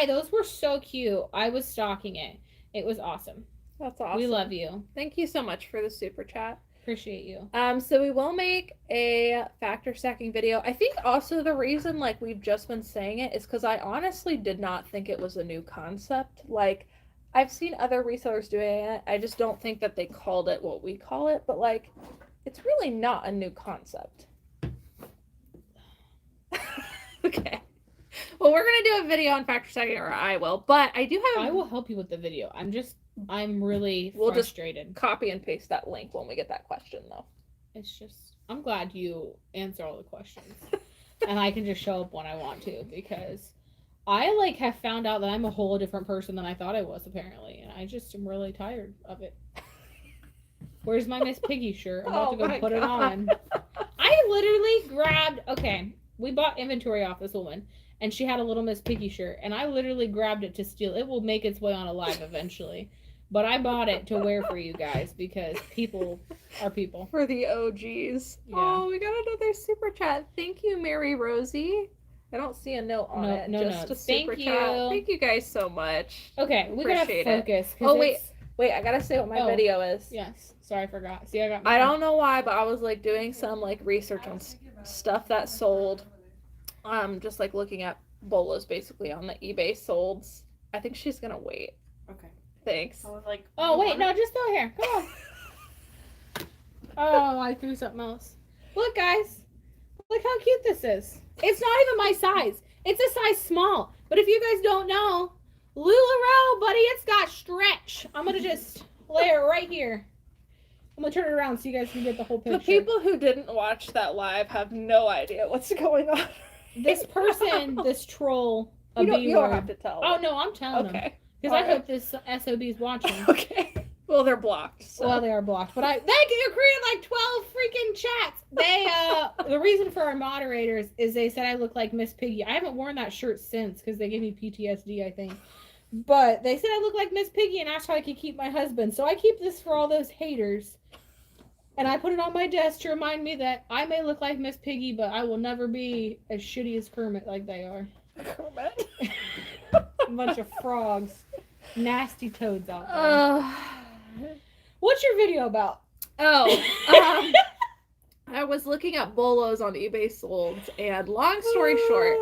Those were so cute. I was stalking it. It was awesome. That's awesome. We love you. Thank you so much for the super chat. Appreciate you. So we will make a factor stacking video. I think also the reason, like, we've just been saying it is because I honestly did not think it was a new concept. Like, I've seen other resellers doing it. I just don't think that they called it what we call it. But, like, it's really not a new concept. Okay. Well, we're going to do a video on factor stacking, or I will. But I do have... I will help you with the video. I'm really we'll frustrated. Just copy and paste that link when we get that question, though. It's just... I'm glad you answer all the questions. And I can just show up when I want to, because I, like, have found out that I'm a whole different person than I thought I was, apparently. And I just am really tired of it. Where's my Miss Piggy shirt? I'm about to go put it on. I literally grabbed... Okay, we bought inventory off this woman. And she had a Little Miss Piggy shirt. And I literally grabbed it to steal. It will make its way on a live eventually. But I bought it to wear for you guys because people are people. For the OGs. Yeah. Oh, we got another super chat. Thank you, Mary Rosie. I don't see a note on it. Just a super chat. Thank you guys so much. Okay, we gotta focus. Oh, wait. Wait, I gotta say what my Oh, video is. Yes. Sorry, I forgot. See, I don't know why, but I was like doing some like research on stuff that sold. Just like looking at bolos basically on the eBay solds. I think she's gonna wait. Okay. Thanks. I was like, Oh, you wait, want no, it? just go here. Come on. Oh, I threw something else. Look, guys. Look how cute this is. It's not even my size. It's a size small. But if you guys don't know, LuLaRoe, buddy, it's got stretch. I'm going to just lay it right here. I'm going to turn it around so you guys can get the whole picture. The people who didn't watch that live have no idea what's going on. This person, this troll, you don't have to tell Oh, them. no, I'm telling them. Okay. Because I Alright. hope this SOB is watching. Okay. Well, they're blocked. So. Well, they are blocked, but they created like 12 freaking chats. They the reason for our moderators is they said I look like Miss Piggy. I haven't worn that shirt since because they gave me PTSD, I think. But they said I look like Miss Piggy and asked how I could keep my husband. So I keep this for all those haters. And I put it on my desk to remind me that I may look like Miss Piggy, but I will never be as shitty as Kermit like they are. Kermit? A bunch of frogs. Nasty toads out there. What's your video about? Oh, I was looking at bolos on eBay solds, and long story short,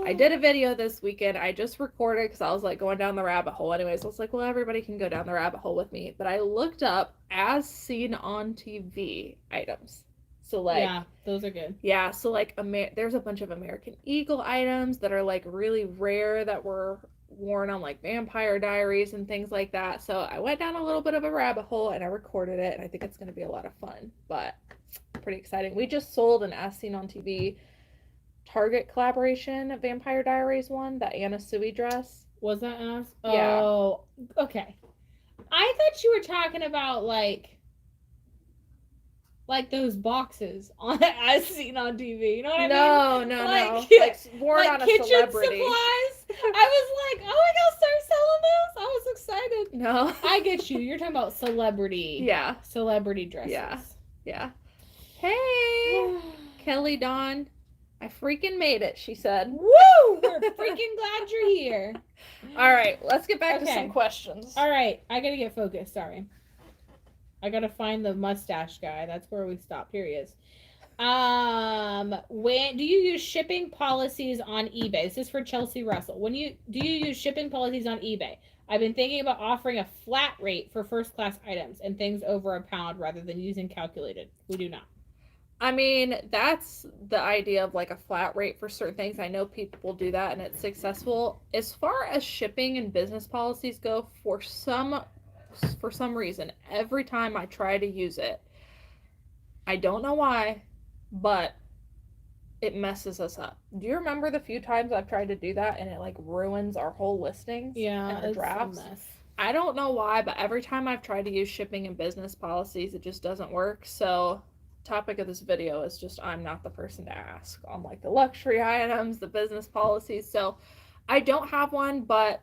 I did a video this weekend. I just recorded because I was like going down the rabbit hole. Anyways, I was like, well, everybody can go down the rabbit hole with me. But I looked up as seen on TV items. So like, yeah, those are good. Yeah, so like there's a bunch of American Eagle items that are like really rare that were worn on like Vampire Diaries and things like that. So I went down a little bit of a rabbit hole and I recorded it, and I think it's going to be a lot of fun, but pretty exciting. We just sold an As Seen on TV Target collaboration Vampire Diaries one, that Anna Sui dress. Was that us? Yeah. Oh, okay. I thought you were talking about like those boxes on As Seen on TV. You know what I mean? No. Like, Like worn like on a kitchen celebrity. supplies. I was like, oh, I gotta start selling this. I was excited. No. I get you. You're talking about celebrity. Yeah. Celebrity dresses. Yeah. Hey, Kelly Dawn. I freaking made it, she said. Woo! We're freaking glad you're here. All right, let's get back to some questions. All right, I gotta get focused. Sorry. I gotta find the mustache guy. That's where we stopped. Here he is. When do you use shipping policies on eBay? This is for Chelsea Russell. Do you use shipping policies on eBay? I've been thinking about offering a flat rate for first class items and things over £1 rather than using calculated. We do not. I mean, that's the idea of like a flat rate for certain things. I know people do that and it's successful. As far as shipping and business policies go, for some reason, every time I try to use it, I don't know why, but it messes us up. Do you remember the few times I've tried to do that and it like ruins our whole listings? Yeah, and the it's drafts? a mess. I don't know why, but every time I've tried to use shipping and business policies, it just doesn't work. So topic of this video is just I'm not the person to ask on like the luxury items, the business policies. So I don't have one, but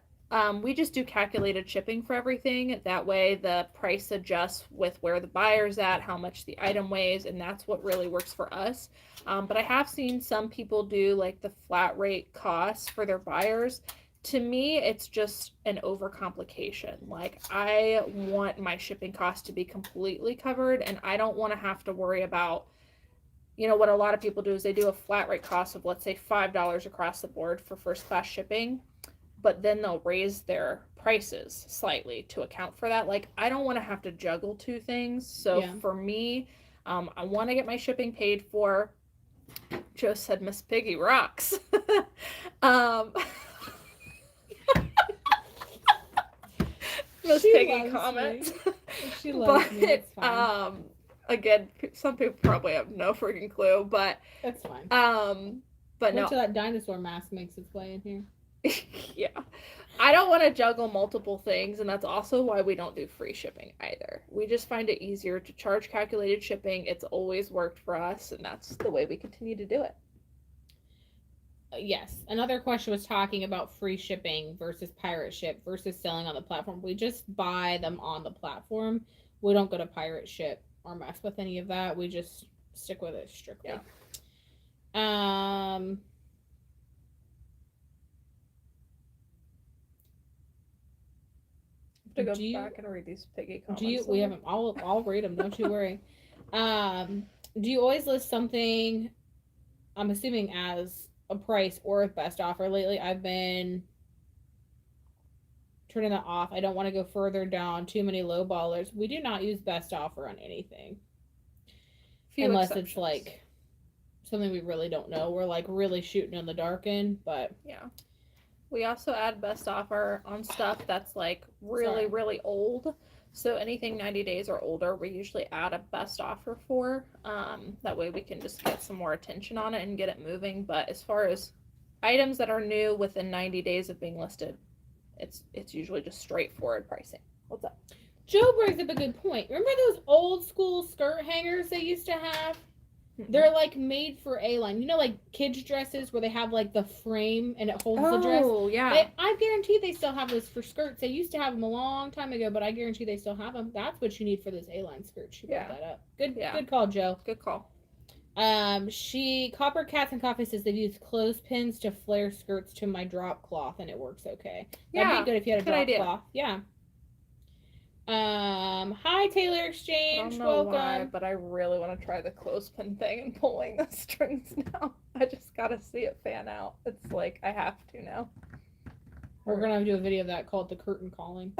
we just do calculated shipping for everything. That way the price adjusts with where the buyer's at, how much the item weighs, and that's what really works for us. But I have seen some people do like the flat rate costs for their buyers. To me, it's just an overcomplication. Like, I want my shipping costs to be completely covered, and I don't want to have to worry about, you know, what a lot of people do is they do a flat rate cost of, let's say, $5 across the board for first class shipping, but then they'll raise their prices slightly to account for that. Like, I don't want to have to juggle two things. So for me, I want to get my shipping paid for. Joe said Miss Piggy rocks. Miss Piggy comment. She loves me. It's fine. Again, some people probably have no freaking clue, but That's fine. But Wait no. till that dinosaur mask makes its way in here. Yeah. I don't want to juggle multiple things, and that's also why we don't do free shipping either. We just find it easier to charge calculated shipping. It's always worked for us, and that's the way we continue to do it. Yes. Another question was talking about free shipping versus pirate ship versus selling on the platform. We just buy them on the platform. We don't go to pirate ship or mess with any of that. We just stick with it strictly. Yeah. To go back and read these piggy comments. We haven't. I'll read them. Don't you worry. Do you always list something? I'm assuming as a price or a best offer. Lately, I've been turning that off. I don't want to go further down too many low ballers. We do not use best offer on anything, unless it's like something we really don't know. We're like really shooting in the dark in, but yeah. We also add best offer on stuff that's like really, really old. So anything 90 days or older, we usually add a best offer for. That way we can just get some more attention on it and get it moving. But as far as items that are new within 90 days of being listed, it's usually just straightforward pricing. What's up? Joe brings up a good point. Remember those old school skirt hangers they used to have? They're like made for A-line. You know, like kids' dresses where they have like the frame and it holds the dress? Oh, yeah. I guarantee they still have those for skirts. They used to have them a long time ago, but I guarantee they still have them. That's what you need for this A-line skirt. She brought that up. Good call, Joe. Good call. Copper Cats and Coffee says they've used clothespins to flare skirts to my drop cloth and it works okay. That'd be good if you had a drop cloth. Yeah. Hi Taylor Exchange. I don't know why, but I really want to try the clothespin thing and pulling the strings now. I just gotta see it fan out. It's like I have to now. We're gonna do a video of that called the curtain calling.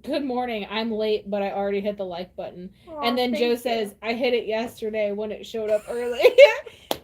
Good morning. I'm late, but I already hit the like button. Aw, and then Joe says, I hit it yesterday when it showed up early.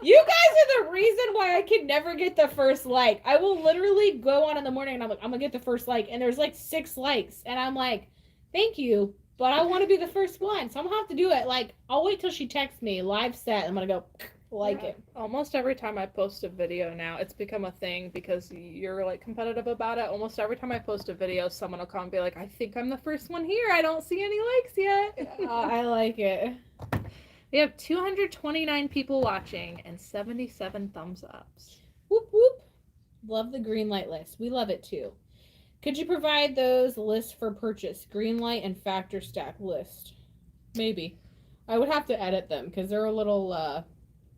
You guys are the reason why I can never get the first like. I will literally go on in the morning and I'm like, I'm going to get the first like. And there's like 6 likes. And I'm like, thank you. But I want to be the first one. So I'm going to have to do it. Like, I'll wait till she texts me, live set. I'm going to go like it. Almost every time I post a video now, it's become a thing because you're like competitive about it. Almost every time I post a video, someone will come and be like, I think I'm the first one here. I don't see any likes yet. I like it. We have 229 people watching and 77 thumbs ups. Whoop whoop. Love the green light list. We love it too. Could you provide those lists for purchase? Green light and factor stack list. Maybe. I would have to edit them because they're a little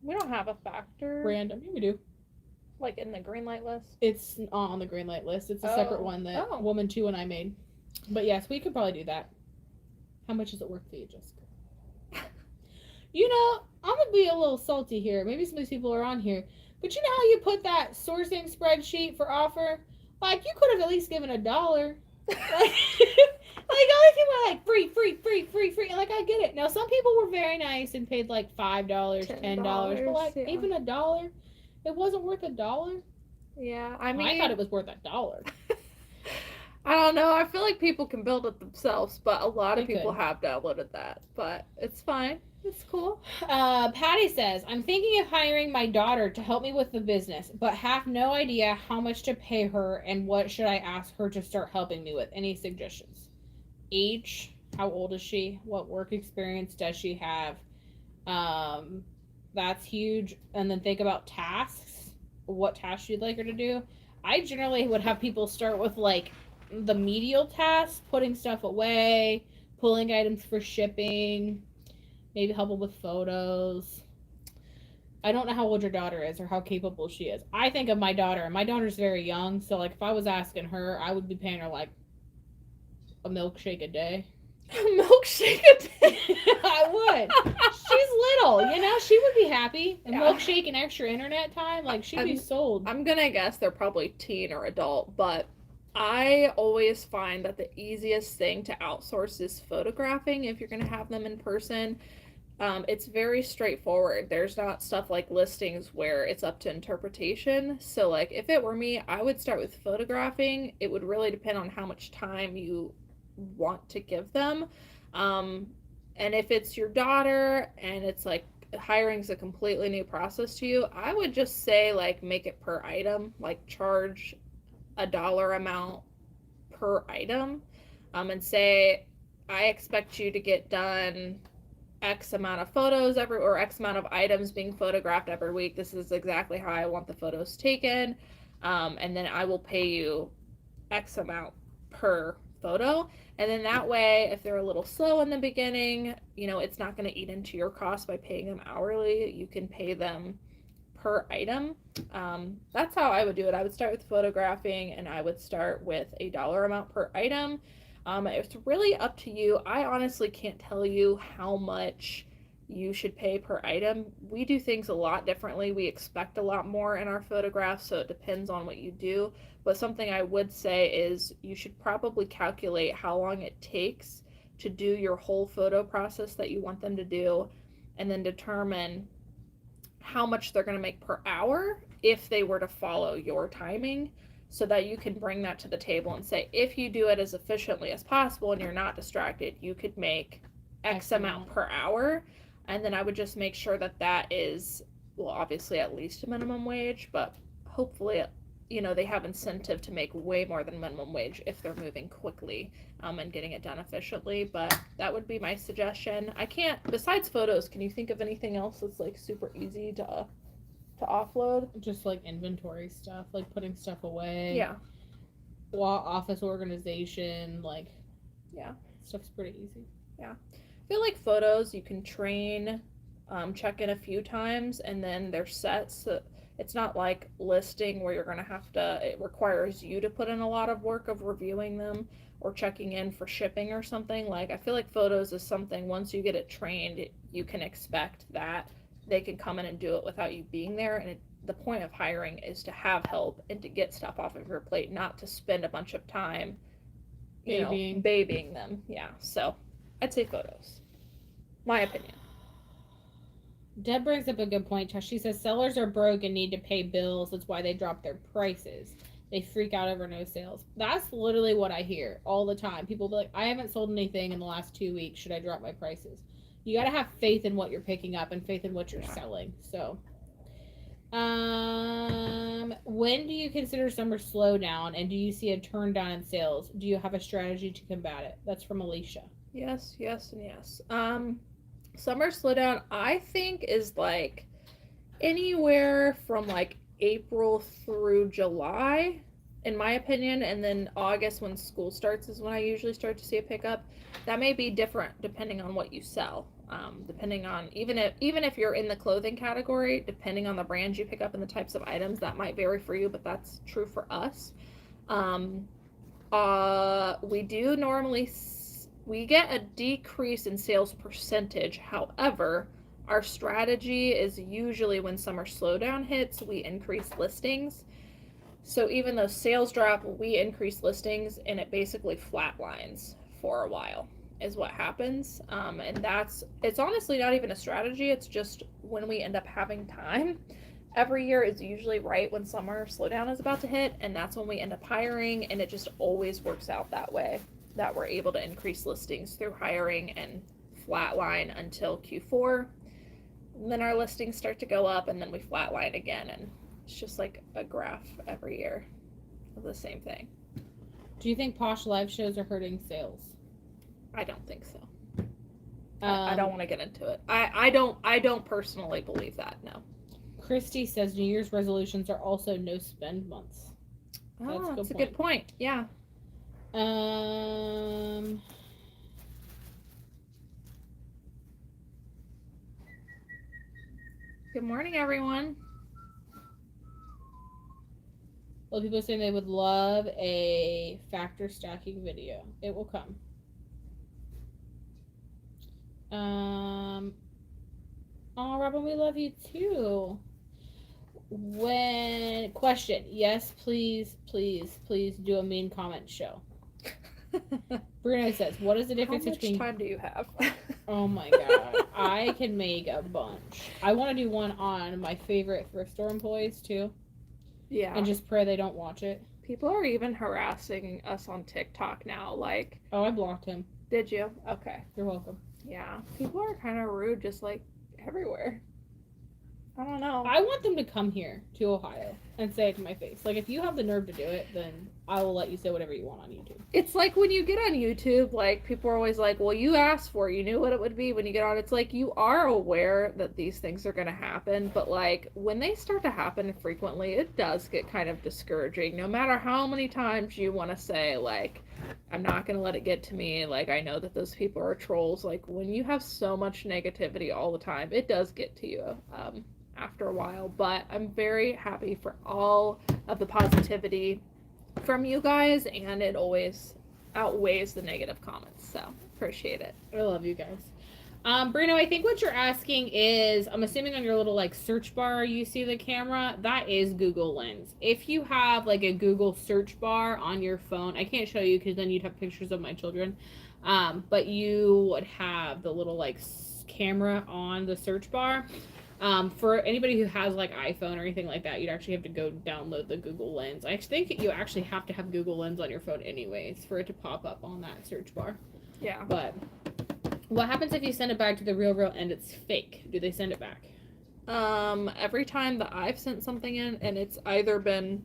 we don't have a factor. Random. Yeah, we do. Like in the green light list? It's not on the green light list. It's a separate one that Woman 2 and I made. But yes, we could probably do that. How much is it worth to you, Jessica? You know, I'm going to be a little salty here. Maybe some of these people are on here. But you know how you put that sourcing spreadsheet for offer? Like, you could have at least given $1. Like, all these people are like, free. Like, I get it. Now, some people were very nice and paid like $5, $10. But like, even $1? It wasn't worth $1? Yeah, I mean... I thought it was worth $1. I don't know. I feel like people can build it themselves, but a lot of people have downloaded that. But it's fine. It's cool. Patty says, I'm thinking of hiring my daughter to help me with the business, but have no idea how much to pay her and what should I ask her to start helping me with. Any suggestions? Age? How old is she? What work experience does she have? That's huge. And then think about tasks. What tasks you'd like her to do. I generally would have people start with like the medial tasks, putting stuff away, pulling items for shipping, maybe help them with photos. I don't know how old your daughter is or how capable she is. I think of my daughter, and my daughter's very young, so like if I was asking her, I would be paying her like a milkshake a day. A milkshake a day? I would. She's little, you know, she would be happy. A milkshake and extra internet time, like she'd be sold. I'm gonna guess they're probably teen or adult, but I always find that the easiest thing to outsource is photographing if you're going to have them in person. It's very straightforward. There's not stuff like listings where it's up to interpretation. So like if it were me, I would start with photographing. It would really depend on how much time you want to give them. And if it's your daughter and it's like hiring's a completely new process to you, I would just say like make it per item, like charge a dollar amount per item, and say I expect you to get done X amount of photos or X amount of items being photographed every week. This is exactly how I want the photos taken, and then I will pay you X amount per photo. And then that way, if they're a little slow in the beginning, you know, it's not going to eat into your cost by paying them hourly. You can pay them per item. That's how I would do it. I would start with photographing, and I would start with a dollar amount per item. It's really up to you. I honestly can't tell you how much you should pay per item. We do things a lot differently. We expect a lot more in our photographs, so it depends on what you do. But something I would say is you should probably calculate how long it takes to do your whole photo process that you want them to do, and then determine how much they're going to make per hour if they were to follow your timing, so that you can bring that to the table and say, if you do it as efficiently as possible and you're not distracted, you could make X amount per hour. And then I would just make sure that that is, well, obviously at least a minimum wage, but hopefully, you know, they have incentive to make way more than minimum wage if they're moving quickly and getting it done efficiently. But that would be my suggestion. I can't, besides photos, can you think of anything else that's like super easy to offload? Just like inventory stuff, like putting stuff away. Yeah. Office organization, like, yeah, stuff's pretty easy. Yeah. I feel like photos you can train, check in a few times, and then they're set. So it's not like listing where you're going to have to, it requires you to put in a lot of work of reviewing them or checking in for shipping or something. Like, I feel like photos is something, once you get it trained, you can expect that they can come in and do it without you being there. And the point of hiring is to have help and to get stuff off of your plate, not to spend a bunch of time, babying them. Yeah. So I'd say photos. My opinion. Deb brings up a good point. She says sellers are broke and need to pay bills. That's why they drop their prices. They freak out over no sales. That's literally what I hear all the time. People be like, I haven't sold anything in the last 2 weeks. Should I drop my prices? You got to have faith in what you're picking up and faith in what you're selling. So, when do you consider summer slowdown, and do you see a turn down in sales? Do you have a strategy to combat it? That's from Alicia. Yes, yes, and yes. Summer slowdown, I think, is like anywhere from like April through July, in my opinion, and then August, when school starts, is when I usually start to see a pickup. That may be different depending on what you sell. Depending on, even if you're in the clothing category, depending on the brands you pick up and the types of items, that might vary for you, but that's true for us. We do normally we get a decrease in sales percentage. However, our strategy is usually when summer slowdown hits, we increase listings. So even though sales drop, we increase listings, and it basically flatlines for a while is what happens. And it's honestly not even a strategy. It's just when we end up having time. Every year is usually right when summer slowdown is about to hit, and that's when we end up hiring, and it just always works out that way, that we're able to increase listings through hiring and flatline until Q4. And then our listings start to go up, and then we flatline again, and it's just like a graph every year of the same thing. Do you think Posh live shows are hurting sales? I don't think so. I don't want to get into it. I don't personally believe that, no. Christy says New Year's resolutions are also no spend months. That's a good point. Yeah. Good morning, everyone. Well, people are saying they would love a factor stacking video. It will come. Oh, Robin, we love you too. Question, yes, please do a mean comment show. Bruno says, what is the difference between... How much time do you have? Oh my god. I can make a bunch. I want to do one on my favorite thrift store employees too. Yeah. And just pray they don't watch it. People are even harassing us on TikTok now, like... Oh, I blocked him. Did you? Okay. You're welcome. Yeah. People are kind of rude just, like, everywhere. I don't know. I want them to come here to Ohio and say it to my face. Like, if you have the nerve to do it, then I will let you say whatever you want on YouTube. It's like when you get on YouTube, like, people are always like, well, you asked for it. You knew what it would be when you get on. It's like, you are aware that these things are going to happen, but, like, when they start to happen frequently, it does get kind of discouraging. No matter how many times you want to say, like, I'm not going to let it get to me. Like, I know that those people are trolls. Like, when you have so much negativity all the time, it does get to you after a while. But I'm very happy for all of the positivity from you guys, and it always outweighs the negative comments. So, appreciate it. I love you guys. Bruno, I think what you're asking is, I'm assuming on your little like search bar you see the camera, that is Google Lens. If you have like a Google search bar on your phone, I can't show you because then you'd have pictures of my children, but you would have the little like camera on the search bar. For anybody who has like iPhone or anything like that, you'd actually have to go download the Google Lens. I think you actually have to have Google Lens on your phone anyways for it to pop up on that search bar. Yeah. But what happens if you send it back to the real and it's fake? Do they send it back? Every time that I've sent something in and it's either been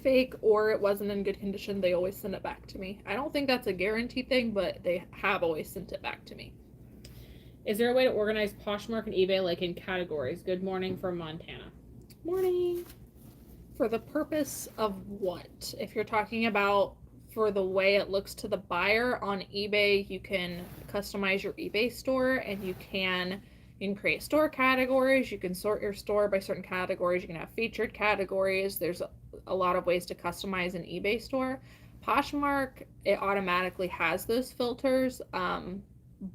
fake or it wasn't in good condition, they always send it back to me. I don't think that's a guaranteed thing, but they have always sent it back to me. Is there a way to organize Poshmark and eBay like in categories? Good morning from Montana. Morning. For the purpose of what? If you're talking about for the way it looks to the buyer on eBay, you can customize your eBay store, and you can create store categories. You can sort your store by certain categories. You can have featured categories. There's a lot of ways to customize an eBay store. Poshmark, it automatically has those filters,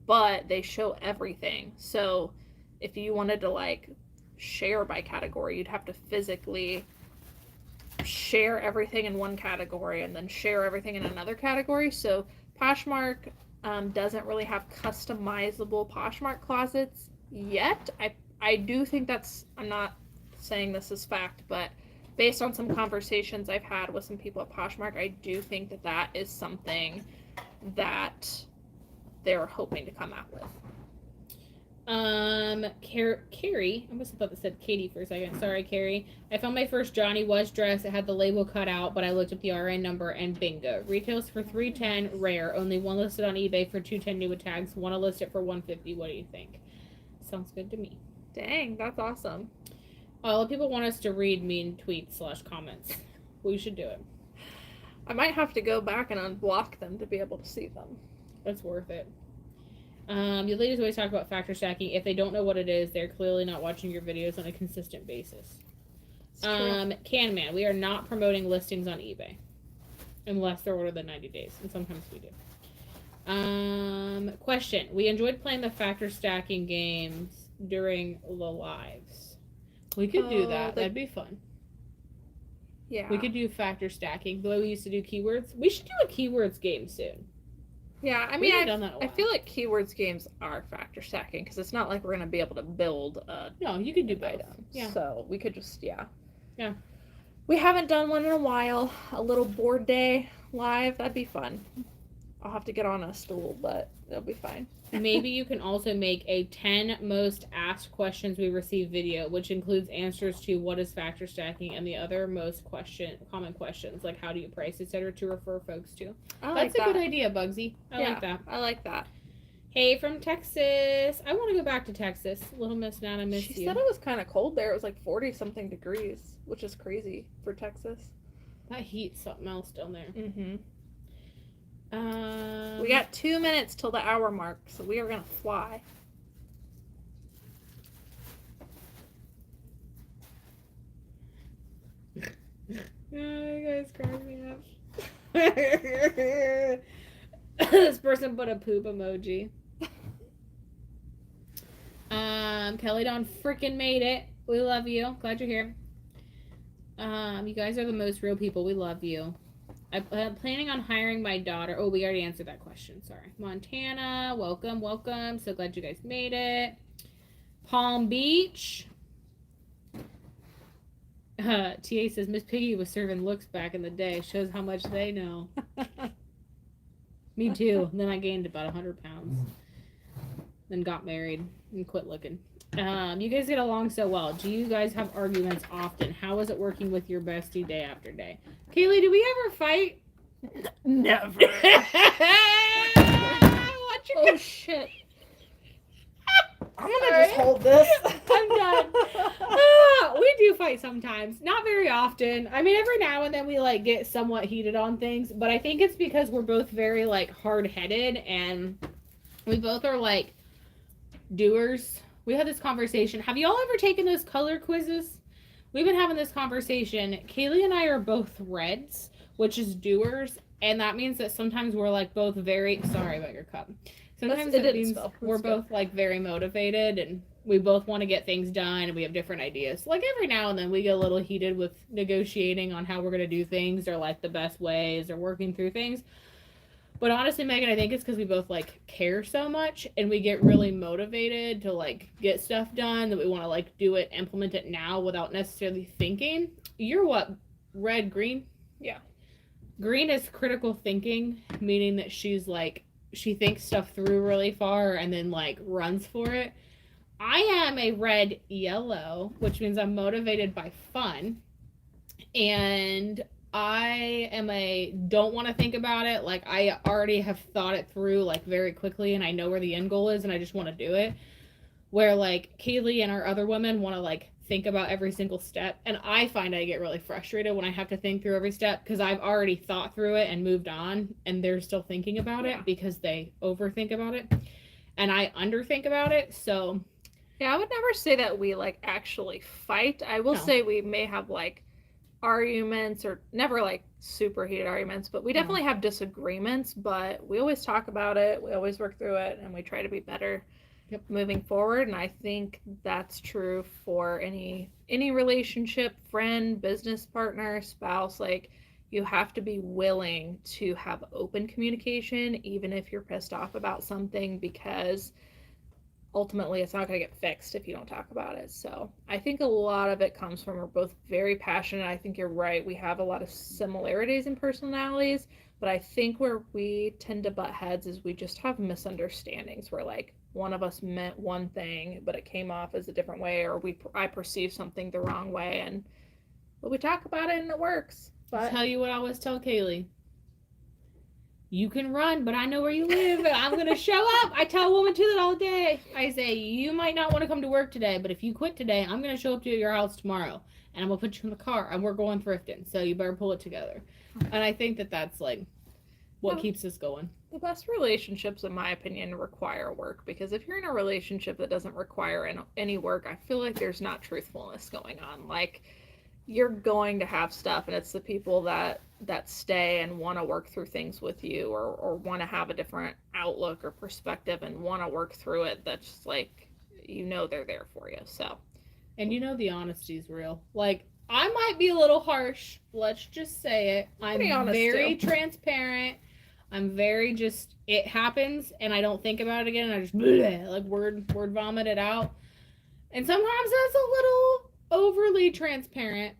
but they show everything. So if you wanted to like share by category, you'd have to physically share everything in one category and then share everything in another category. So Poshmark doesn't really have customizable Poshmark closets yet. I do think that's, I'm not saying this is fact, but based on some conversations I've had with some people at Poshmark, I do think that that is something that they're hoping to come out with. Carrie, I almost thought that said Katie for a second. Sorry, Carrie. I found my first Johnny Was dress. It had the label cut out, but I looked up the RN number and bingo. Retails for $310, rare. Only one listed on eBay for $210 new with tags. Want to list it for $150. What do you think? Sounds good to me. Dang, that's awesome. All the people want us to read mean tweets/comments. We should do it. I might have to go back and unblock them to be able to see them. It's worth it. You ladies always talk about factor stacking. If they don't know what it is, they're clearly not watching your videos on a consistent basis. Canman, we are not promoting listings on eBay unless they're older than 90 days, and sometimes we do. Question. We enjoyed playing the factor stacking games during the lives. We could do that. That'd be fun. Yeah. We could do factor stacking the way we used to do keywords. We should do a keywords game soon. Yeah, I mean, I feel like keywords games are factor stacking because it's not like we're going to be able to build no, you could do both. Item. Yeah. So we could just, yeah. Yeah. We haven't done one in a while. A little board day live. That'd be fun. I'll have to get on a stool, but it'll be fine. Maybe you can also make a 10 most asked questions we receive video, which includes answers to what is factor stacking and the other most common questions, like how do you price, etc., to refer folks to. That's a good idea, Bugsy. I like that. I like that. Hey, from Texas. I want to go back to Texas. Little Miss Nat, I miss you. She said it was kind of cold there. It was like 40-something degrees, which is crazy for Texas. That heat's something else down there. Mm-hmm. We got 2 minutes till the hour mark, so we are gonna fly. You guys crack me up. This person put a poop emoji. Kelly Dawn freaking made it. We love you. Glad you're here. You guys are the most real people. We love you. I'm planning on hiring my daughter. Oh, we already answered that question. Sorry. Montana, welcome, welcome. So glad you guys made it. Palm Beach. TA says, Miss Piggy was serving looks back in the day. Shows how much they know. Me too. And then I gained about 100 pounds. Then got married and quit looking. You guys get along so well. Do you guys have arguments often? How is it working with your bestie day after day? Cayley, do we ever fight? Never. Oh, shit. I'm gonna just hold this. I'm done. We do fight fight sometimes. Not very often. I mean, every now and then we like get somewhat heated on things, but I think it's because we're both very like hard-headed and we both are like doers. We had this conversation. Have you all ever taken those color quizzes? We've been having this conversation. Cayley and I are both reds, which is doers, and that means that sometimes we're like both very sorry about your cup. Sometimes it means we're both like very motivated and we both want to get things done and we have different ideas. Like every now and then we get a little heated with negotiating on how we're going to do things or like the best ways or working through things. But honestly, Megan, I think it's because we both like care so much and we get really motivated to like get stuff done that we want to like do it, implement it now without necessarily thinking. You're what? Red, green? Yeah. Green is critical thinking, meaning that she's like, she thinks stuff through really far and then like runs for it. I am a red yellow, which means I'm motivated by fun. And I am a don't want to think about it. Like I already have thought it through like very quickly and I know where the end goal is and I just want to do it. Where like Cayley and our other women want to like think about every single step. And I find I get really frustrated when I have to think through every step because I've already thought through it and moved on and they're still thinking about it because they overthink about it and I underthink about it. So yeah, I would never say that we like actually fight. I will say we may have like arguments or never like super heated arguments, but we definitely have disagreements, but we always talk about it. We always work through it and we try to be better moving forward. And I think that's true for any relationship, friend, business partner, spouse. Like you have to be willing to have open communication, even if you're pissed off about something, because ultimately it's not going to get fixed if you don't talk about it. So I think a lot of it comes from we're both very passionate. I think you're right. We have a lot of similarities in personalities, but I think where we tend to butt heads is we just have misunderstandings where like one of us meant one thing, but it came off as a different way, or I perceive something the wrong way, but we talk about it and it works. But I'll tell you what I always tell Cayley. You can run, but I know where you live, and I'm going to show up. I tell a woman too that all day. I say, you might not want to come to work today, but if you quit today, I'm going to show up to your house tomorrow, and I'm going to put you in the car, and we're going thrifting, so you better pull it together. And I think that that's, like, what keeps us going. The best relationships, in my opinion, require work, because if you're in a relationship that doesn't require any work, I feel like there's not truthfulness going on. Like, you're going to have stuff, and it's the people that stay and want to work through things with you, or want to have a different outlook or perspective and want to work through it, that's like, they're there for you. So, and the honesty is real. Like, I might be a little harsh, let's just say it. I'm very transparent. I'm very just, it happens and I don't think about it again, and I just like word vomit it out. And sometimes that's a little overly transparent,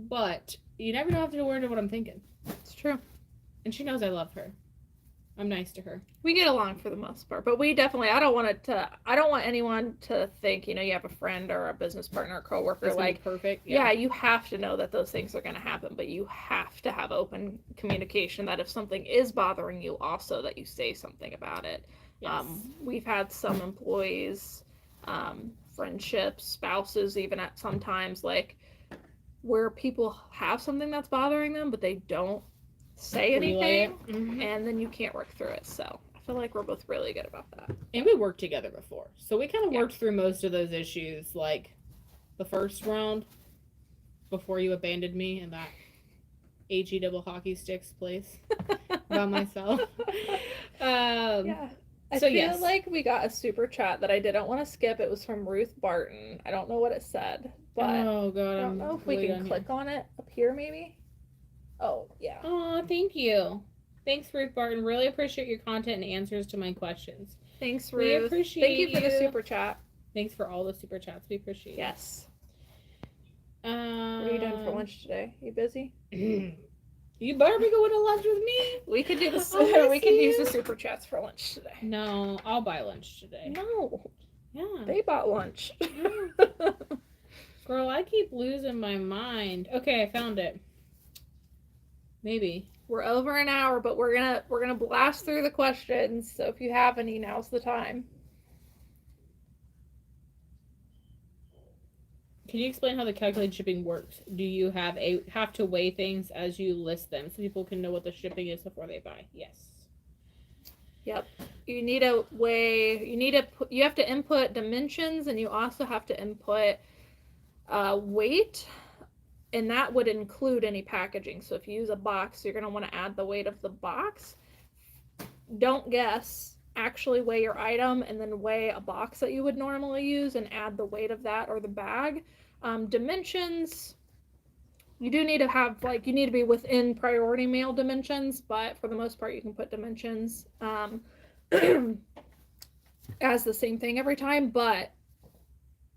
but you never know if to word of what I'm thinking. It's true. And she knows I love her. I'm nice to her. We get along for the most part, but we definitely, I don't want anyone to think, you have a friend or a business partner or coworker like perfect. Yeah, you have to know that those things are going to happen, but you have to have open communication that if something is bothering you, also that you say something about it. Yes. We've had some employees, friendships, spouses, even at sometimes like where people have something that's bothering them, but they don't say anything, and then you can't work through it. So I feel like we're both really good about that. And we worked together before, so we kind of worked through most of those issues, like the first round before you abandoned me in that HE double hockey sticks place by myself. I feel like we got a super chat that I didn't want to skip. It was from Ruth Barton. I don't know what it said, but oh god, I don't know if we can click on it up here maybe. Oh, yeah. Oh, thank you. Thanks, Ruth Barton. Really appreciate your content and answers to my questions. Thanks, Ruth. We appreciate Thank you for the super chat. Thanks for all the super chats. We appreciate it. Yes. What are you doing for lunch today? You busy? You better be going to lunch with me. We could do this. We could use the super chats for lunch today. No, I'll buy lunch today. No. Yeah. They bought lunch. Girl, I keep losing my mind. Okay, I found it. Maybe. We're over an hour, but we're gonna blast through the questions. So if you have any, now's the time. Can you explain how the calculated shipping works? Do you have to weigh things as you list them so people can know what the shipping is before they buy? Yes. Yep. You need to weigh. You have to input dimensions, and you also have to input weight, and that would include any packaging. So if you use a box, you're going to want to add the weight of the box. Don't guess. Actually weigh your item and then weigh a box that you would normally use and add the weight of that or the bag. Dimensions, you do need to have, you need to be within priority mail dimensions, but for the most part you can put dimensions as the same thing every time. But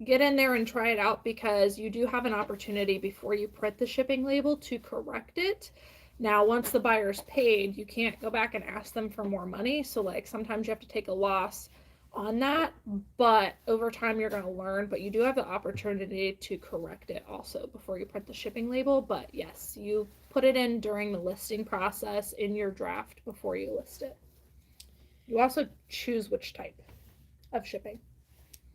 get in there and try it out, because you do have an opportunity before you print the shipping label to correct it. Now, once the buyer's paid, you can't go back and ask them for more money. So sometimes you have to take a loss on that, but over time you're going to learn. But you do have the opportunity to correct it also before you print the shipping label. But yes, you put it in during the listing process in your draft before you list it. You also choose which type of shipping.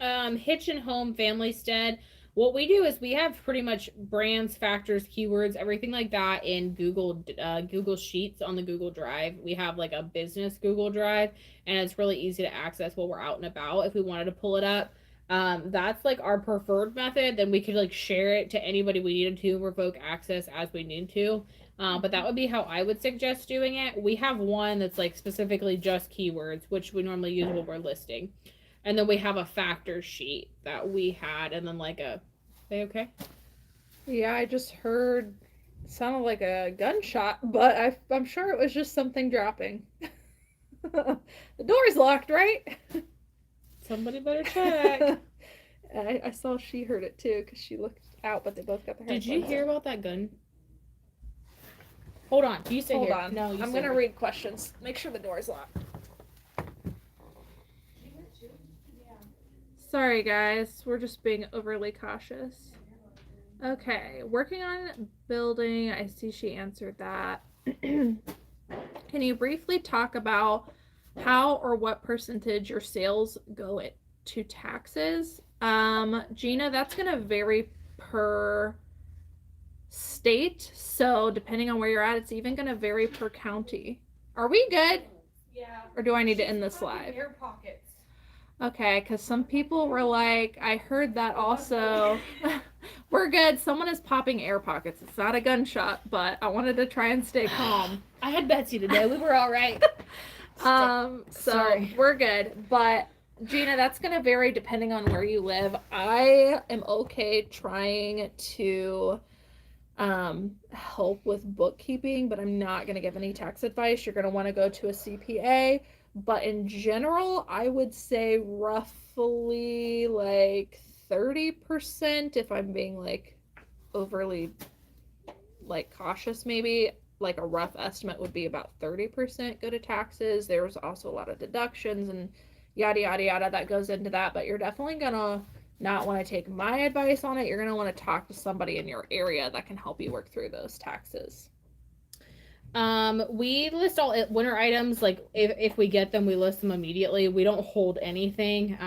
Hitch and home, family stead. What we do is we have pretty much brands, factors, keywords, everything like that in Google Sheets on the Google Drive. We have a business Google Drive, and it's really easy to access while we're out and about if we wanted to pull it up. That's our preferred method. Then we could share it to anybody we needed to, revoke access as we need to. But that would be how I would suggest doing it. We have one that's specifically just keywords, which we normally use when we're listing. And then we have a factor sheet that we had, and then they okay? Yeah, I just heard, it sounded like a gunshot, but I'm sure it was just something dropping. The door's locked, right? Somebody better check. I saw she heard it too, because she looked out, but they both got their headphones. Did you hear about that gun? Hold on. You stay here. Hold on. No, I'm going to read questions. Make sure the door's locked. Sorry, guys. We're just being overly cautious. Okay. Working on building. I see she answered that. Can you briefly talk about how or what percentage your sales go to taxes? Gina, that's going to vary per state. So depending on where you're at, it's even going to vary per county. Are we good? Yeah. Or do I need to end this live? Air pockets. Okay, because some people were like, I heard that also. We're good. Someone is popping air pockets. It's not a gunshot, but I wanted to try and stay calm. I had Betsy today. We were all right. So Sorry. We're good. But Gina, that's going to vary depending on where you live. I am okay trying to help with bookkeeping, but I'm not going to give any tax advice. You're going to want to go to a CPA. But in general, I would say roughly 30%, if I'm being overly cautious, maybe a rough estimate would be about 30% go to taxes. There's also a lot of deductions and yada yada yada that goes into that, but you're definitely gonna not want to take my advice on it. You're gonna want to talk to somebody in your area that can help you work through those taxes. We list all winter items. If we get them, we list them immediately. We don't hold anything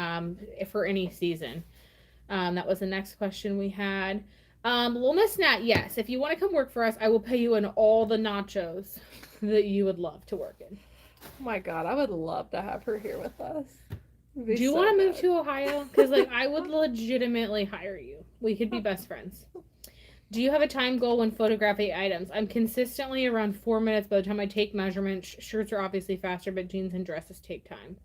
for any season. That was the next question we had. Well, Miss Nat, yes, if you want to come work for us, I will pay you in all the nachos that you would love to work in. Oh my God, I would love to have her here with us. Do you want to move to Ohio? Because I would legitimately hire you. We could be best friends. Do you have a time goal when photographing items? I'm consistently around 4 minutes by the time I take measurements. Shirts are obviously faster, but jeans and dresses take time.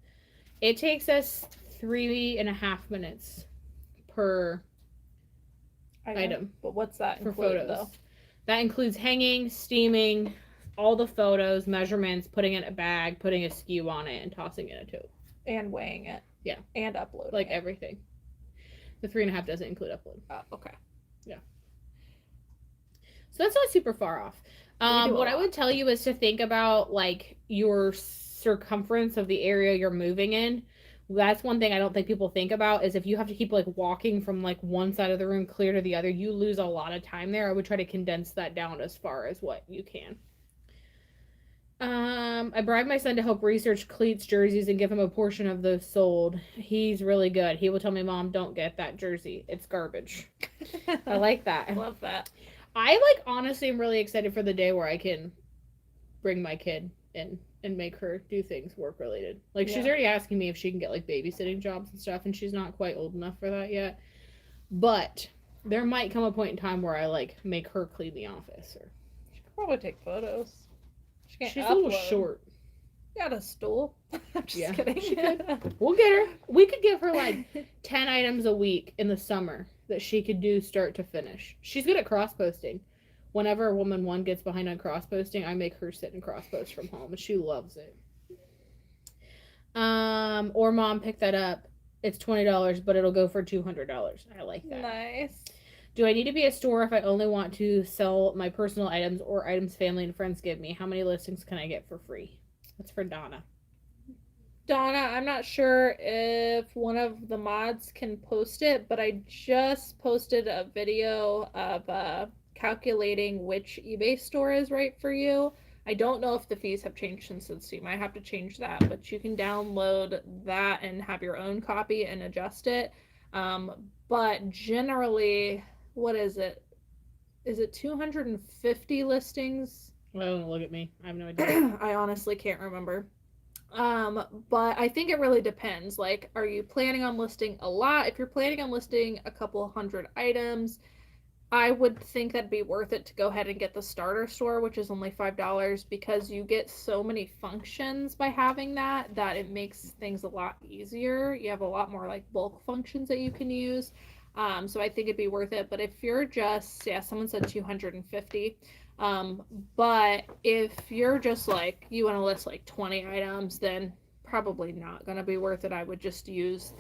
It takes us 3.5 minutes per item. But what's that for include, photos? though? That includes hanging, steaming, all the photos, measurements, putting it in a bag, putting a SKU on it, and tossing it in a tote. And weighing it. Yeah. And uploading it. Everything. The 3.5 doesn't include upload. Oh, okay. Yeah. So that's not super far off. What I would tell you is to think about your circumference of the area you're moving in. That's one thing I don't think people think about, is if you have to keep walking from one side of the room clear to the other, you lose a lot of time there. I would try to condense that down as far as what you can. I bribed my son to help research cleats jerseys and give him a portion of those sold. He's really good. He will tell me, Mom, don't get that jersey. It's garbage. I like that. Love that. I like honestly am really excited for the day where I can bring my kid in and make her do things work related. Like she's Yeah. already asking me if she can get like babysitting jobs and stuff, and she's not quite old enough for that yet. But there might come a point in time where I like make her clean the office or She could probably take photos. She can't she's upload. a little short. Got a stool. I'm just Yeah, kidding. she could. We'll get her. We could give her like 10 items a week in the summer that she could do start to finish. She's good at cross posting. Whenever a woman one gets behind on cross posting, I make her sit and cross post from home, and she loves it. Or Mom, pick that up. It's $20, but it'll go for $200. I like that. Nice. Do I need to be a store if I only want to sell my personal items or items family and friends give me? How many listings can I get for free? That's for Donna. Donna, I'm not sure if one of the mods can post it, but I just posted a video of calculating which eBay store is right for you. I don't know if the fees have changed since, so you might have to change that, but you can download that and have your own copy and adjust it. But generally, what is it? Is it 250 listings? Oh, look at me. I have no idea. I honestly can't remember. But I think it really depends. Like, are you planning on listing a lot? If you're planning on listing a couple hundred items, I would think that'd be worth it to go ahead and get the starter store, which is only $5, because you get so many functions by having that it makes things a lot easier. You have a lot more like bulk functions that you can use. So I think it'd be worth it. But if you're just, someone said 250. But if you're just like, you want to list like 20 items, then probably not going to be worth it. I would just use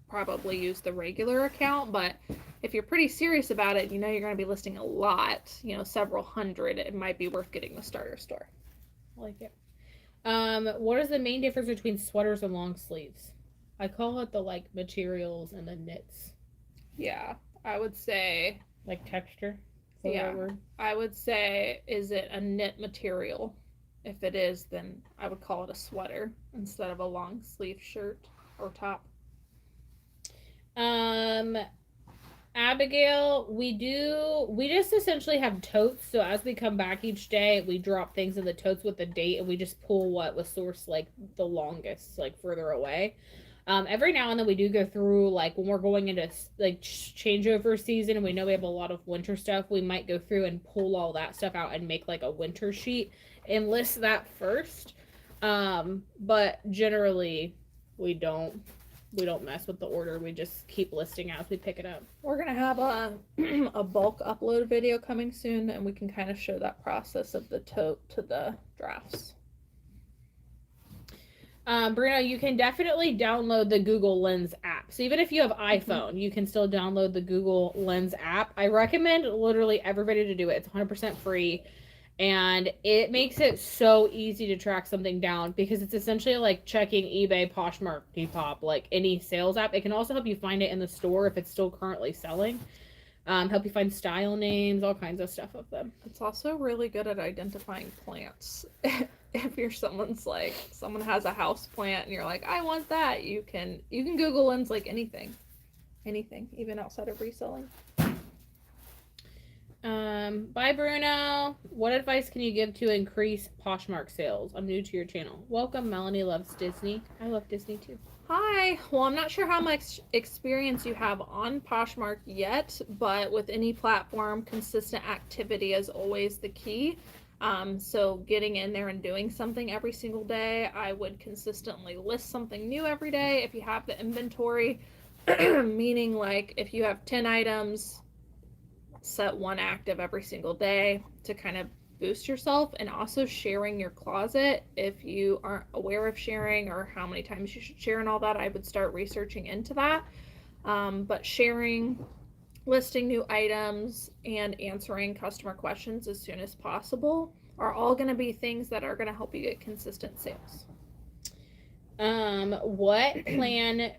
probably use the regular account. But if you're pretty serious about it, you're going to be listing a lot, several hundred, it might be worth getting the starter store. I like it. What is the main difference between sweaters and long sleeves? I call it the like materials and the knits. Yeah, I would say like texture. Yeah, I would say, is it a knit material? If it is, then I would call it a sweater instead of a long sleeve shirt or top. Abigail, we just essentially have totes. So as we come back each day, we drop things in the totes with the date, and we just pull what was sourced like the longest, like further away. Every now and then we do go through, like when we're going into like changeover season and we know we have a lot of winter stuff, we might go through and pull all that stuff out and make like a winter sheet and list that first. But generally we don't mess with the order. We just keep listing as we pick it up. We're gonna have a bulk upload video coming soon, and we can kind of show that process of the tote to the drafts. Bruno, you can definitely download the Google Lens app. So even if you have iPhone, you can still download the Google Lens app. I recommend literally everybody to do it. It's 100% free. And it makes it so easy to track something down because it's essentially like checking eBay, Poshmark, Depop, like any sales app. It can also help you find it in the store if it's still currently selling. Help you find style names, all kinds of stuff of them. It's also really good at identifying plants. If you're someone has a house plant and you're like, I want that, you can Google Lens like anything, even outside of reselling. Bye Bruno. What advice can you give to increase Poshmark sales? I'm new to your channel. Welcome. Melanie loves Disney. I love Disney too. Hi. Well, I'm not sure how much experience you have on Poshmark yet, but with any platform, consistent activity is always the key. So getting in there and doing something every single day, I would consistently list something new every day. If you have the inventory, meaning like if you have 10 items, set one active every single day to kind of boost yourself. And also sharing your closet. If you aren't aware of sharing or how many times you should share and all that, I would start researching into that. But sharing, listing new items, and answering customer questions as soon as possible are all going to be things that are going to help you get consistent sales. What plan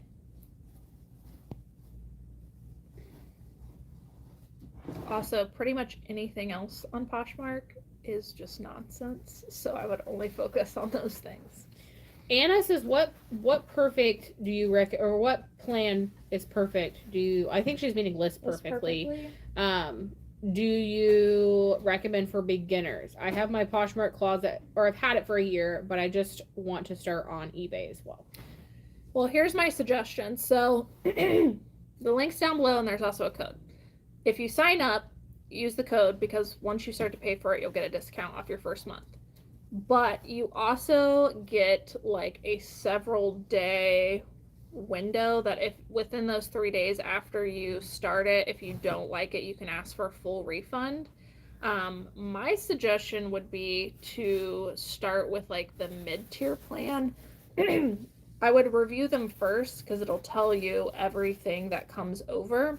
Also, pretty much anything else on Poshmark is just nonsense. So I would only focus on those things. Anna says, what perfect do you or what plan is perfect? I think she's meaning list perfectly. Do you recommend for beginners? I have my Poshmark closet, or I've had it for a year, but I just want to start on eBay as well. Well, here's my suggestion. So the link's down below, and there's also a code. If you sign up, use the code, because once you start to pay for it, you'll get a discount off your first month. But you also get like a several day window that if within those 3 days after you start it, if you don't like it, you can ask for a full refund. My suggestion would be to start with like the mid-tier plan. I would review them first because it'll tell you everything that comes over.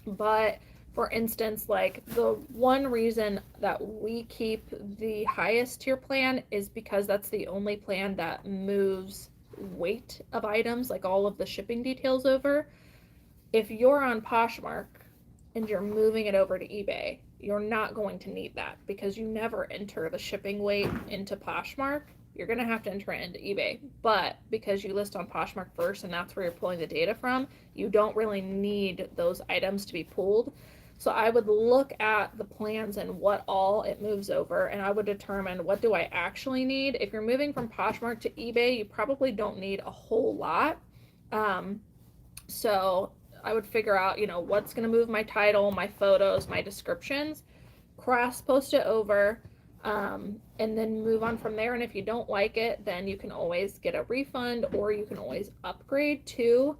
But for instance, like the one reason that we keep the highest tier plan is because that's the only plan that moves weight of items, like all of the shipping details over. If you're on Poshmark and you're moving it over to eBay, you're not going to need that because you never enter the shipping weight into Poshmark. You're going to have to enter it into eBay. But because you list on Poshmark first and that's where you're pulling the data from, you don't really need those items to be pulled. So I would look at the plans and what all it moves over, and I would determine what do I actually need. If you're moving from Poshmark to eBay, you probably don't need a whole lot. So I would figure out, what's going to move my title, my photos, my descriptions, cross-post it over, and then move on from there. And if you don't like it, then you can always get a refund, or you can always upgrade too.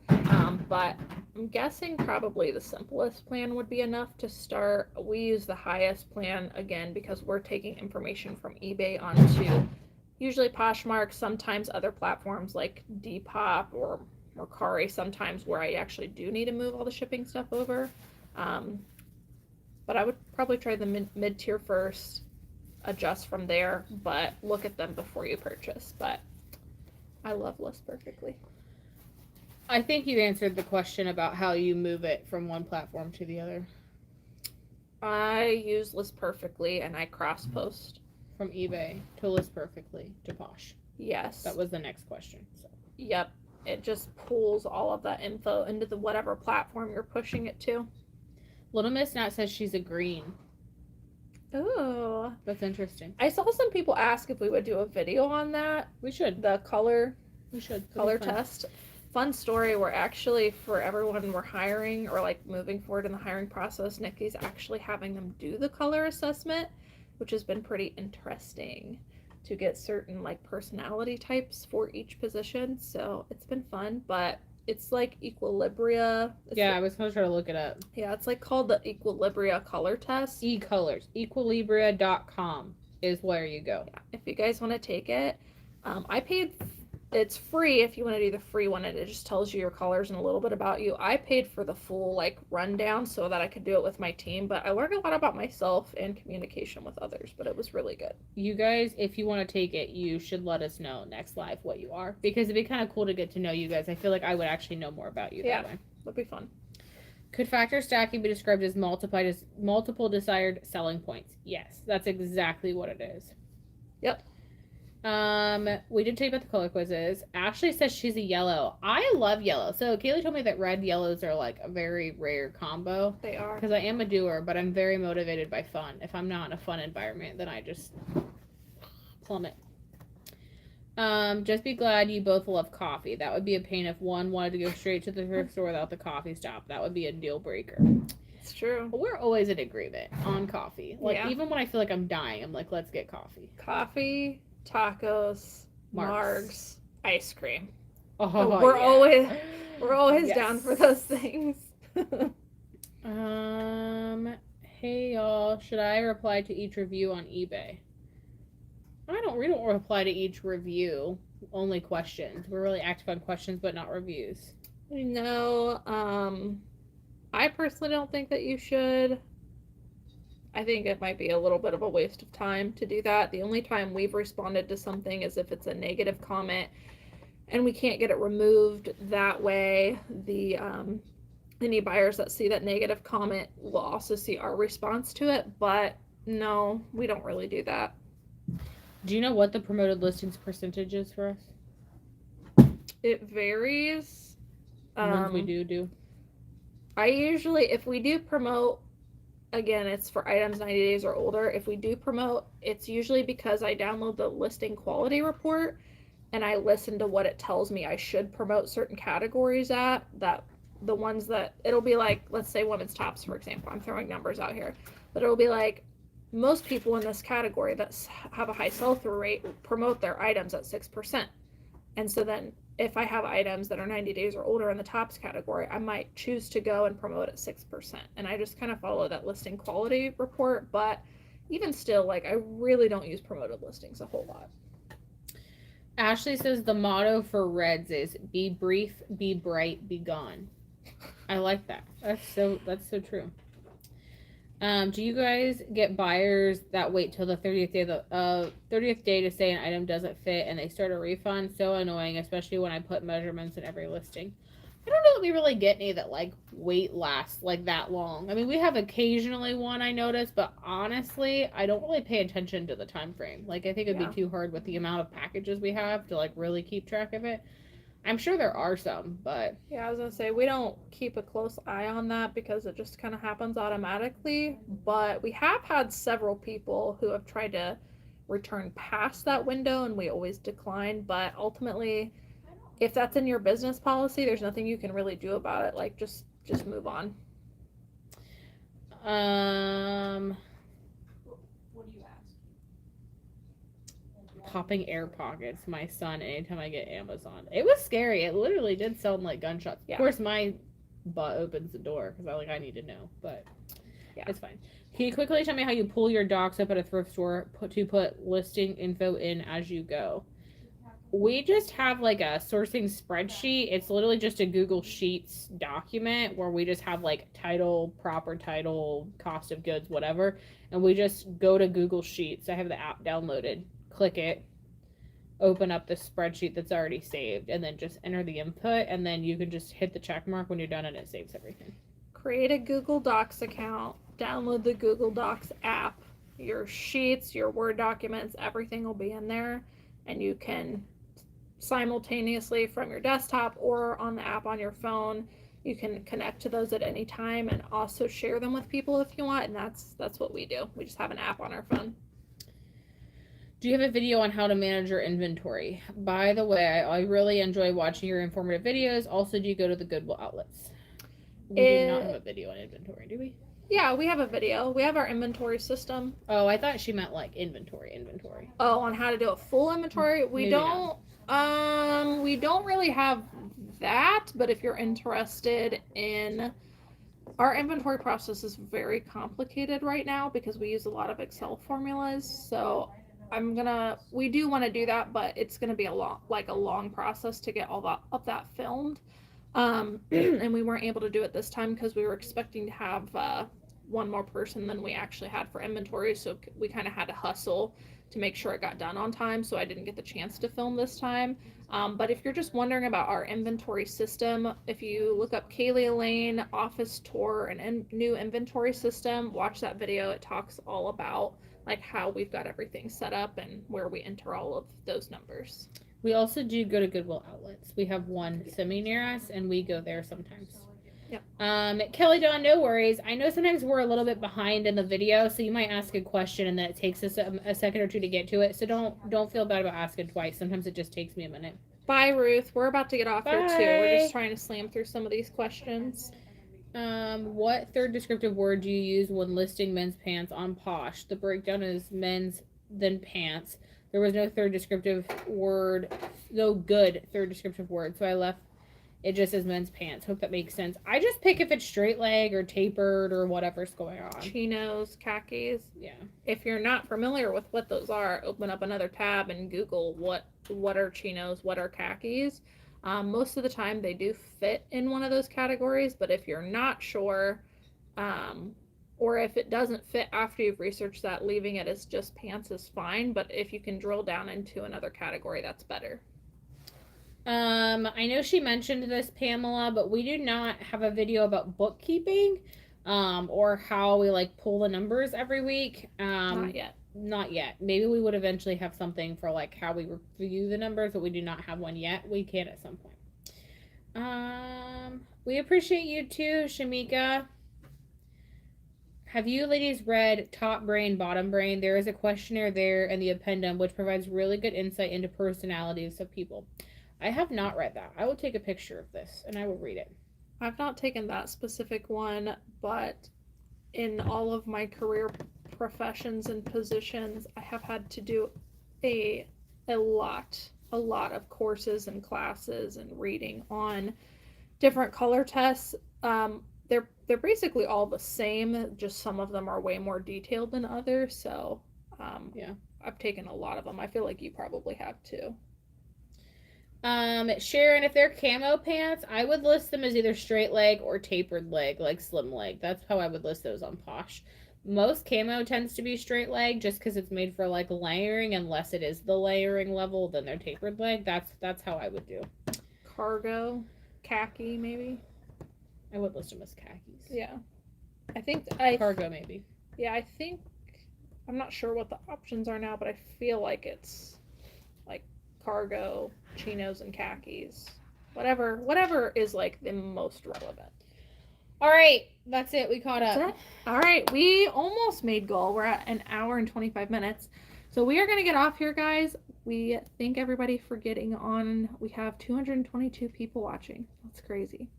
But I'm guessing probably the simplest plan would be enough to start. We use the highest plan again because we're taking information from eBay onto usually Poshmark, sometimes other platforms like Depop or Mercari sometimes, where I actually do need to move all the shipping stuff over. But I would probably try the mid-tier first, adjust from there, but look at them before you purchase. But I love List Perfectly. I think you answered the question about how you move it from one platform to the other. I use List Perfectly and I cross-post. From eBay to List Perfectly to Posh. Yes. That was the next question. So. Yep. It just pulls all of that info into the whatever platform you're pushing it to. Little Miss Nat says she's a green. Oh. That's interesting. I saw some people ask if we would do a video on that. We should. The color. We should. Color test. Fun story. We're actually, for everyone we're hiring or like moving forward in the hiring process, Nikki's actually having them do the color assessment, which has been pretty interesting to get certain like personality types for each position. So it's been fun, but it's like Equilibria. I was going to try to look it up. Yeah, it's like called the Equilibria color test. E-colors. Equilibria.com is where you go. Yeah, if you guys want to take it. I paid, it's free if you want to do the free one, and it just tells you your colors and a little bit about you. I paid for the full like rundown so that I could do it with my team, but I learned a lot about myself and communication with others, but it was really good. You guys, if you want to take it, you should let us know next live what you are, because it'd be kind of cool to get to know you guys. I feel like I would actually know more about you that way. That'd be fun. Could factor stacking be described as multiple desired selling points? Yes, that's exactly what it is. Yep. We did tell you about the color quizzes. Ashley says she's a yellow. I love yellow. So Cayley told me that red yellows are like a very rare combo. They are. Because I am a doer, but I'm very motivated by fun. If I'm not in a fun environment, then I just plummet. Just be glad you both love coffee. That would be a pain if one wanted to go straight to the thrift store without the coffee stop. That would be a deal breaker. It's true. But we're always in agreement on coffee. Like, even when I feel like I'm dying, I'm like, let's get coffee. Coffee, tacos, margs, ice cream. Oh, we're always down for those things. Hey y'all, should I reply to each review on eBay? We don't reply to each review, only questions. We're really active on questions but not reviews. No, I personally don't think that you should. I think it might be a little bit of a waste of time to do that. The only time we've responded to something is if it's a negative comment and we can't get it removed. That way, the any buyers that see that negative comment will also see our response to it. But No, we don't really do that. Do you know what the promoted listings percentage is for us? It varies. The ones we do. I usually, if we do promote, again, it's for items 90 days or older. If we do promote, it's usually because I download the listing quality report and I listen to what it tells me I should promote certain categories at. That the ones that it'll be like, let's say women's tops, for example. I'm throwing numbers out here, but it'll be like most people in this category that have a high sell-through rate promote their items at 6%. And so then if I have items that are 90 days or older in the tops category, I might choose to go and promote at 6%. And I just kind of follow that listing quality report. But even still, like, I really don't use promoted listings a whole lot. Ashley says the motto for Reds is be brief, be bright, be gone. I like that. That's so true. Do you guys get buyers that wait till the 30th day to say an item doesn't fit and they start a refund? So annoying, especially when I put measurements in every listing. I don't know that we really get any that like wait lasts like that long. I mean, we have occasionally one I notice, but honestly, I don't really pay attention to the time frame. Like, I think it'd be too hard with the amount of packages we have to like really keep track of it. I'm sure there are some, but yeah, I was gonna say we don't keep a close eye on that because it just kind of happens automatically. But we have had several people who have tried to return past that window, and we always decline. But ultimately, if that's in your business policy, there's nothing you can really do about it. Like, just move on. What do you ask? Popping air pockets, my son, anytime I get Amazon. It was scary. It literally did sound like gunshots. Yeah. Of course, my butt opens the door because I need to know, but yeah, it's fine. Can you quickly tell me how you pull your docs up at a thrift store to put listing info in as you go? We just have like a sourcing spreadsheet. It's literally just a Google Sheets document where we just have like title, proper title, cost of goods, whatever. And we just go to Google Sheets. I have the app downloaded. Click it, open up the spreadsheet that's already saved, and then just enter the input, and then you can just hit the check mark when you're done and it saves everything. Create a Google Docs account, download the Google Docs app. Your sheets, your Word documents, everything will be in there, and you can simultaneously from your desktop or on the app on your phone, you can connect to those at any time and also share them with people if you want. And that's what we do. We just have an app on our phone. Do you have a video on how to manage your inventory? By the way, I really enjoy watching your informative videos. Also, do you go to the Goodwill outlets? We do not have a video on inventory, do we? Yeah, we have a video. We have our inventory system. Oh, I thought she meant like inventory. Oh, on how to do a full inventory? We don't really have that, but if you're interested in our inventory process is very complicated right now because we use a lot of Excel formulas. So we do want to do that, but it's gonna be a long process to get all that filmed. And we weren't able to do it this time because we were expecting to have one more person than we actually had for inventory, so we kind of had to hustle to make sure it got done on time, so I didn't get the chance to film this time. But if you're just wondering about our inventory system, if you look up Cayley, Elaine office tour and new inventory system, watch that video. It talks all about like how we've got everything set up and where we enter all of those numbers. We also do go to Goodwill outlets. We have one semi near us, and we go there sometimes. Yep. Kelly Dawn, no worries. I know sometimes we're a little bit behind in the video, so you might ask a question and then it takes us a second or two to get to it. So don't feel bad about asking twice. Sometimes it just takes me a minute. Bye, Ruth. We're about to get off here too. Bye. We're just trying to slam through some of these questions. What third descriptive word do you use when listing men's pants on Posh? The breakdown is men's, then pants. There was no third descriptive word, no good third descriptive word, so I left it just as men's pants. Hope that makes sense. I just pick if it's straight leg or tapered or whatever's going on. Chinos, khakis. Yeah. If you're not familiar with what those are, open up another tab and Google what are chinos, what are khakis. Most of the time they do fit in one of those categories, but if you're not sure, or if it doesn't fit after you've researched that, leaving it as just pants is fine. But if you can drill down into another category, that's better. I know she mentioned this, Pamela, but we do not have a video about bookkeeping. or how we like pull the numbers every week. Not yet. Not yet. Maybe we would eventually have something for like how we review the numbers, but we do not have one yet. We can at some point. We appreciate you too, Shamika. Have you ladies read Top Brain, Bottom Brain? There is a questionnaire there in the appendum which provides really good insight into personalities of people. I have not read that. I will take a picture of this and I will read it. I've not taken that specific one, but in all of my career professions and positions, I have had to do a lot of courses and classes and reading on different color tests. They're basically all the same, just some of them are way more detailed than others. So Yeah. I've taken a lot of them. I feel like you probably have too. Sharon, if they're camo pants, I would list them as either straight leg or tapered leg, like slim leg. That's how I would list those on Posh. Most camo tends to be straight leg just because it's made for like layering, unless it is the layering level, then they're tapered leg. That's how I would do. Cargo, khaki, maybe. I would list them as khakis. Yeah, I think cargo maybe. Yeah, I think I'm not sure what the options are now, but I feel like it's like cargo, chinos, and khakis. Whatever is like the most relevant. All right, that's it. We caught up. All right, we almost made goal. We're at an hour and 25 minutes. So we are going to get off here, guys. We thank everybody for getting on. We have 222 people watching. That's crazy.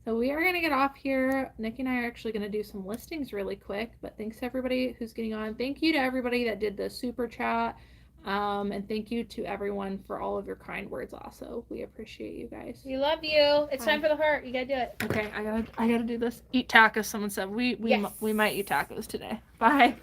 So we are going to get off here. Nikki and I are actually going to do some listings really quick, but thanks to everybody who's getting on. Thank you to everybody that did the super chat. And thank you to everyone for all of your kind words also. We appreciate you guys. We love you. It's time for the heart. You gotta do it. Okay, I gotta do this. Eat tacos, someone said. We might eat tacos today. Bye.